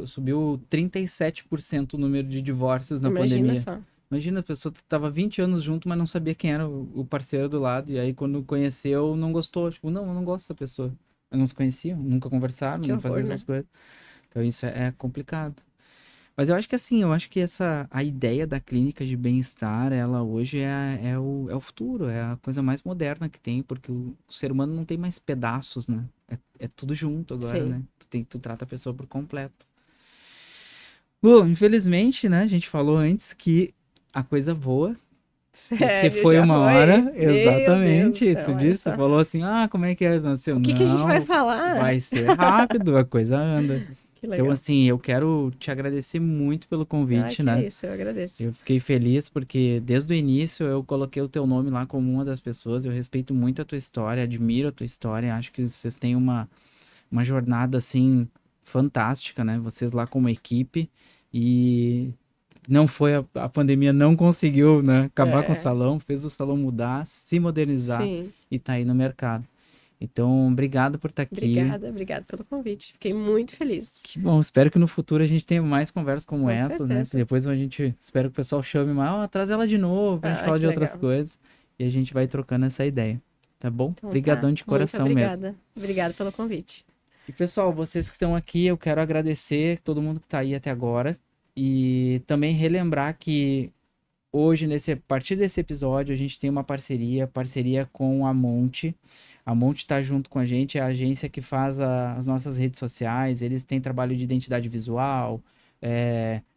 Speaker 1: subiu 37% o número de divórcios na
Speaker 2: Imagina
Speaker 1: pandemia.
Speaker 2: só.
Speaker 1: Imagina, a pessoa tava 20 anos junto, mas não sabia quem era o parceiro do lado. E aí, quando conheceu, não gostou. Tipo, não, eu não gosto dessa pessoa. Mas não se conheciam, nunca conversaram,
Speaker 2: Que
Speaker 1: não
Speaker 2: horror,
Speaker 1: faziam
Speaker 2: né?
Speaker 1: essas coisas. Então, isso é complicado. Mas eu acho que assim, eu acho que a ideia da clínica de bem-estar, ela hoje é o futuro, é a coisa mais moderna que tem, porque o ser humano não tem mais pedaços, né? É tudo junto agora,
Speaker 2: Sim.
Speaker 1: né? Tu trata a pessoa por completo. Bom, infelizmente, né, a gente falou antes que a coisa voa, que se
Speaker 2: Sério,
Speaker 1: foi
Speaker 2: já
Speaker 1: uma
Speaker 2: foi?
Speaker 1: hora,
Speaker 2: Meu Deus do
Speaker 1: exatamente,
Speaker 2: céu,
Speaker 1: tu
Speaker 2: olha
Speaker 1: disse, tu
Speaker 2: só.
Speaker 1: falou assim, como é que é? Nasceu?
Speaker 2: O que que a gente vai
Speaker 1: Não,
Speaker 2: falar?
Speaker 1: vai ser rápido, a coisa anda.
Speaker 2: Que
Speaker 1: Então,
Speaker 2: legal.
Speaker 1: assim, eu quero te agradecer muito pelo
Speaker 2: Ah,
Speaker 1: convite,
Speaker 2: que
Speaker 1: né?
Speaker 2: é isso, eu agradeço.
Speaker 1: Eu fiquei feliz porque desde o início eu coloquei o teu nome lá como uma das pessoas. Eu respeito muito a tua história, admiro a tua história. Acho que vocês têm uma jornada assim fantástica, né? Vocês lá como equipe. E não foi a pandemia não conseguiu, né, acabar com o
Speaker 2: É,
Speaker 1: salão, fez o salão mudar, se modernizar
Speaker 2: sim.
Speaker 1: e tá aí no mercado. Então, obrigado por estar aqui.
Speaker 2: Obrigada pelo convite. Fiquei muito feliz.
Speaker 1: Que bom, espero que no futuro a gente tenha mais conversas como
Speaker 2: Com
Speaker 1: essa, né? Que
Speaker 2: certeza.
Speaker 1: depois a gente, espero que o pessoal chame mais, traz ela de novo, pra gente
Speaker 2: Ah,
Speaker 1: falar
Speaker 2: que
Speaker 1: de outras
Speaker 2: legal.
Speaker 1: coisas. E a gente vai trocando essa ideia, tá bom?
Speaker 2: Então tá.
Speaker 1: Obrigadão de
Speaker 2: Muito
Speaker 1: coração mesmo.
Speaker 2: obrigada. Obrigada pelo convite.
Speaker 1: E pessoal, vocês que estão aqui, eu quero agradecer todo mundo que tá aí até agora. E também relembrar que hoje, a partir desse episódio, a gente tem uma parceria com a Monte. A Monte está junto com a gente, é a agência que faz as nossas redes sociais. Eles têm trabalho de identidade visual,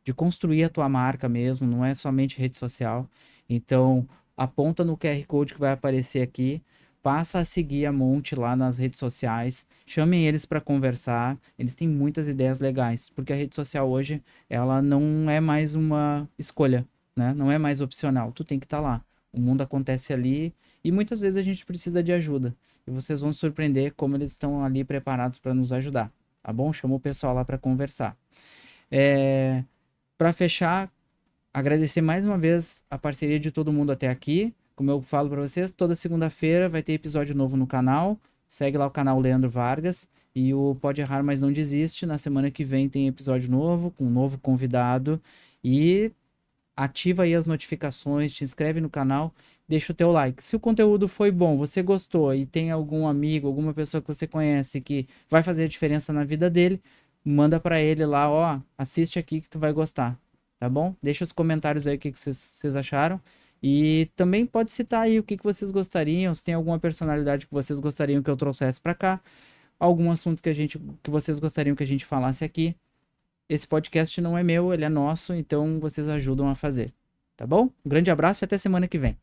Speaker 1: de construir a tua marca mesmo, não é somente rede social. Então, aponta no QR Code que vai aparecer aqui. Passa a seguir a Monte lá nas redes sociais. Chamem eles para conversar. Eles têm muitas ideias legais, porque a rede social hoje, ela não é mais uma escolha, né? Não é mais opcional, tu tem que estar lá. O mundo acontece ali e muitas vezes a gente precisa de ajuda. E vocês vão se surpreender como eles estão ali preparados para nos ajudar, tá bom? Chama o pessoal lá para conversar. Para fechar, agradecer mais uma vez a parceria de todo mundo até aqui. Como eu falo para vocês, toda segunda-feira vai ter episódio novo no canal. Segue lá o canal Leandro Vargas e o Pode Errar, mas não desiste. Na semana que vem tem episódio novo com um novo convidado e ativa aí as notificações, te inscreve no canal, deixa o teu like. Se o conteúdo foi bom, você gostou e tem algum amigo, alguma pessoa que você conhece que vai fazer a diferença na vida dele, manda para ele lá, ó, assiste aqui que tu vai gostar, tá bom? Deixa os comentários aí o que vocês acharam. E também pode citar aí o que vocês gostariam, se tem alguma personalidade que vocês gostariam que eu trouxesse para cá, algum assunto que vocês gostariam que a gente falasse aqui. Esse podcast não é meu, ele é nosso, então vocês ajudam a fazer. Tá bom? Um grande abraço e até semana que vem.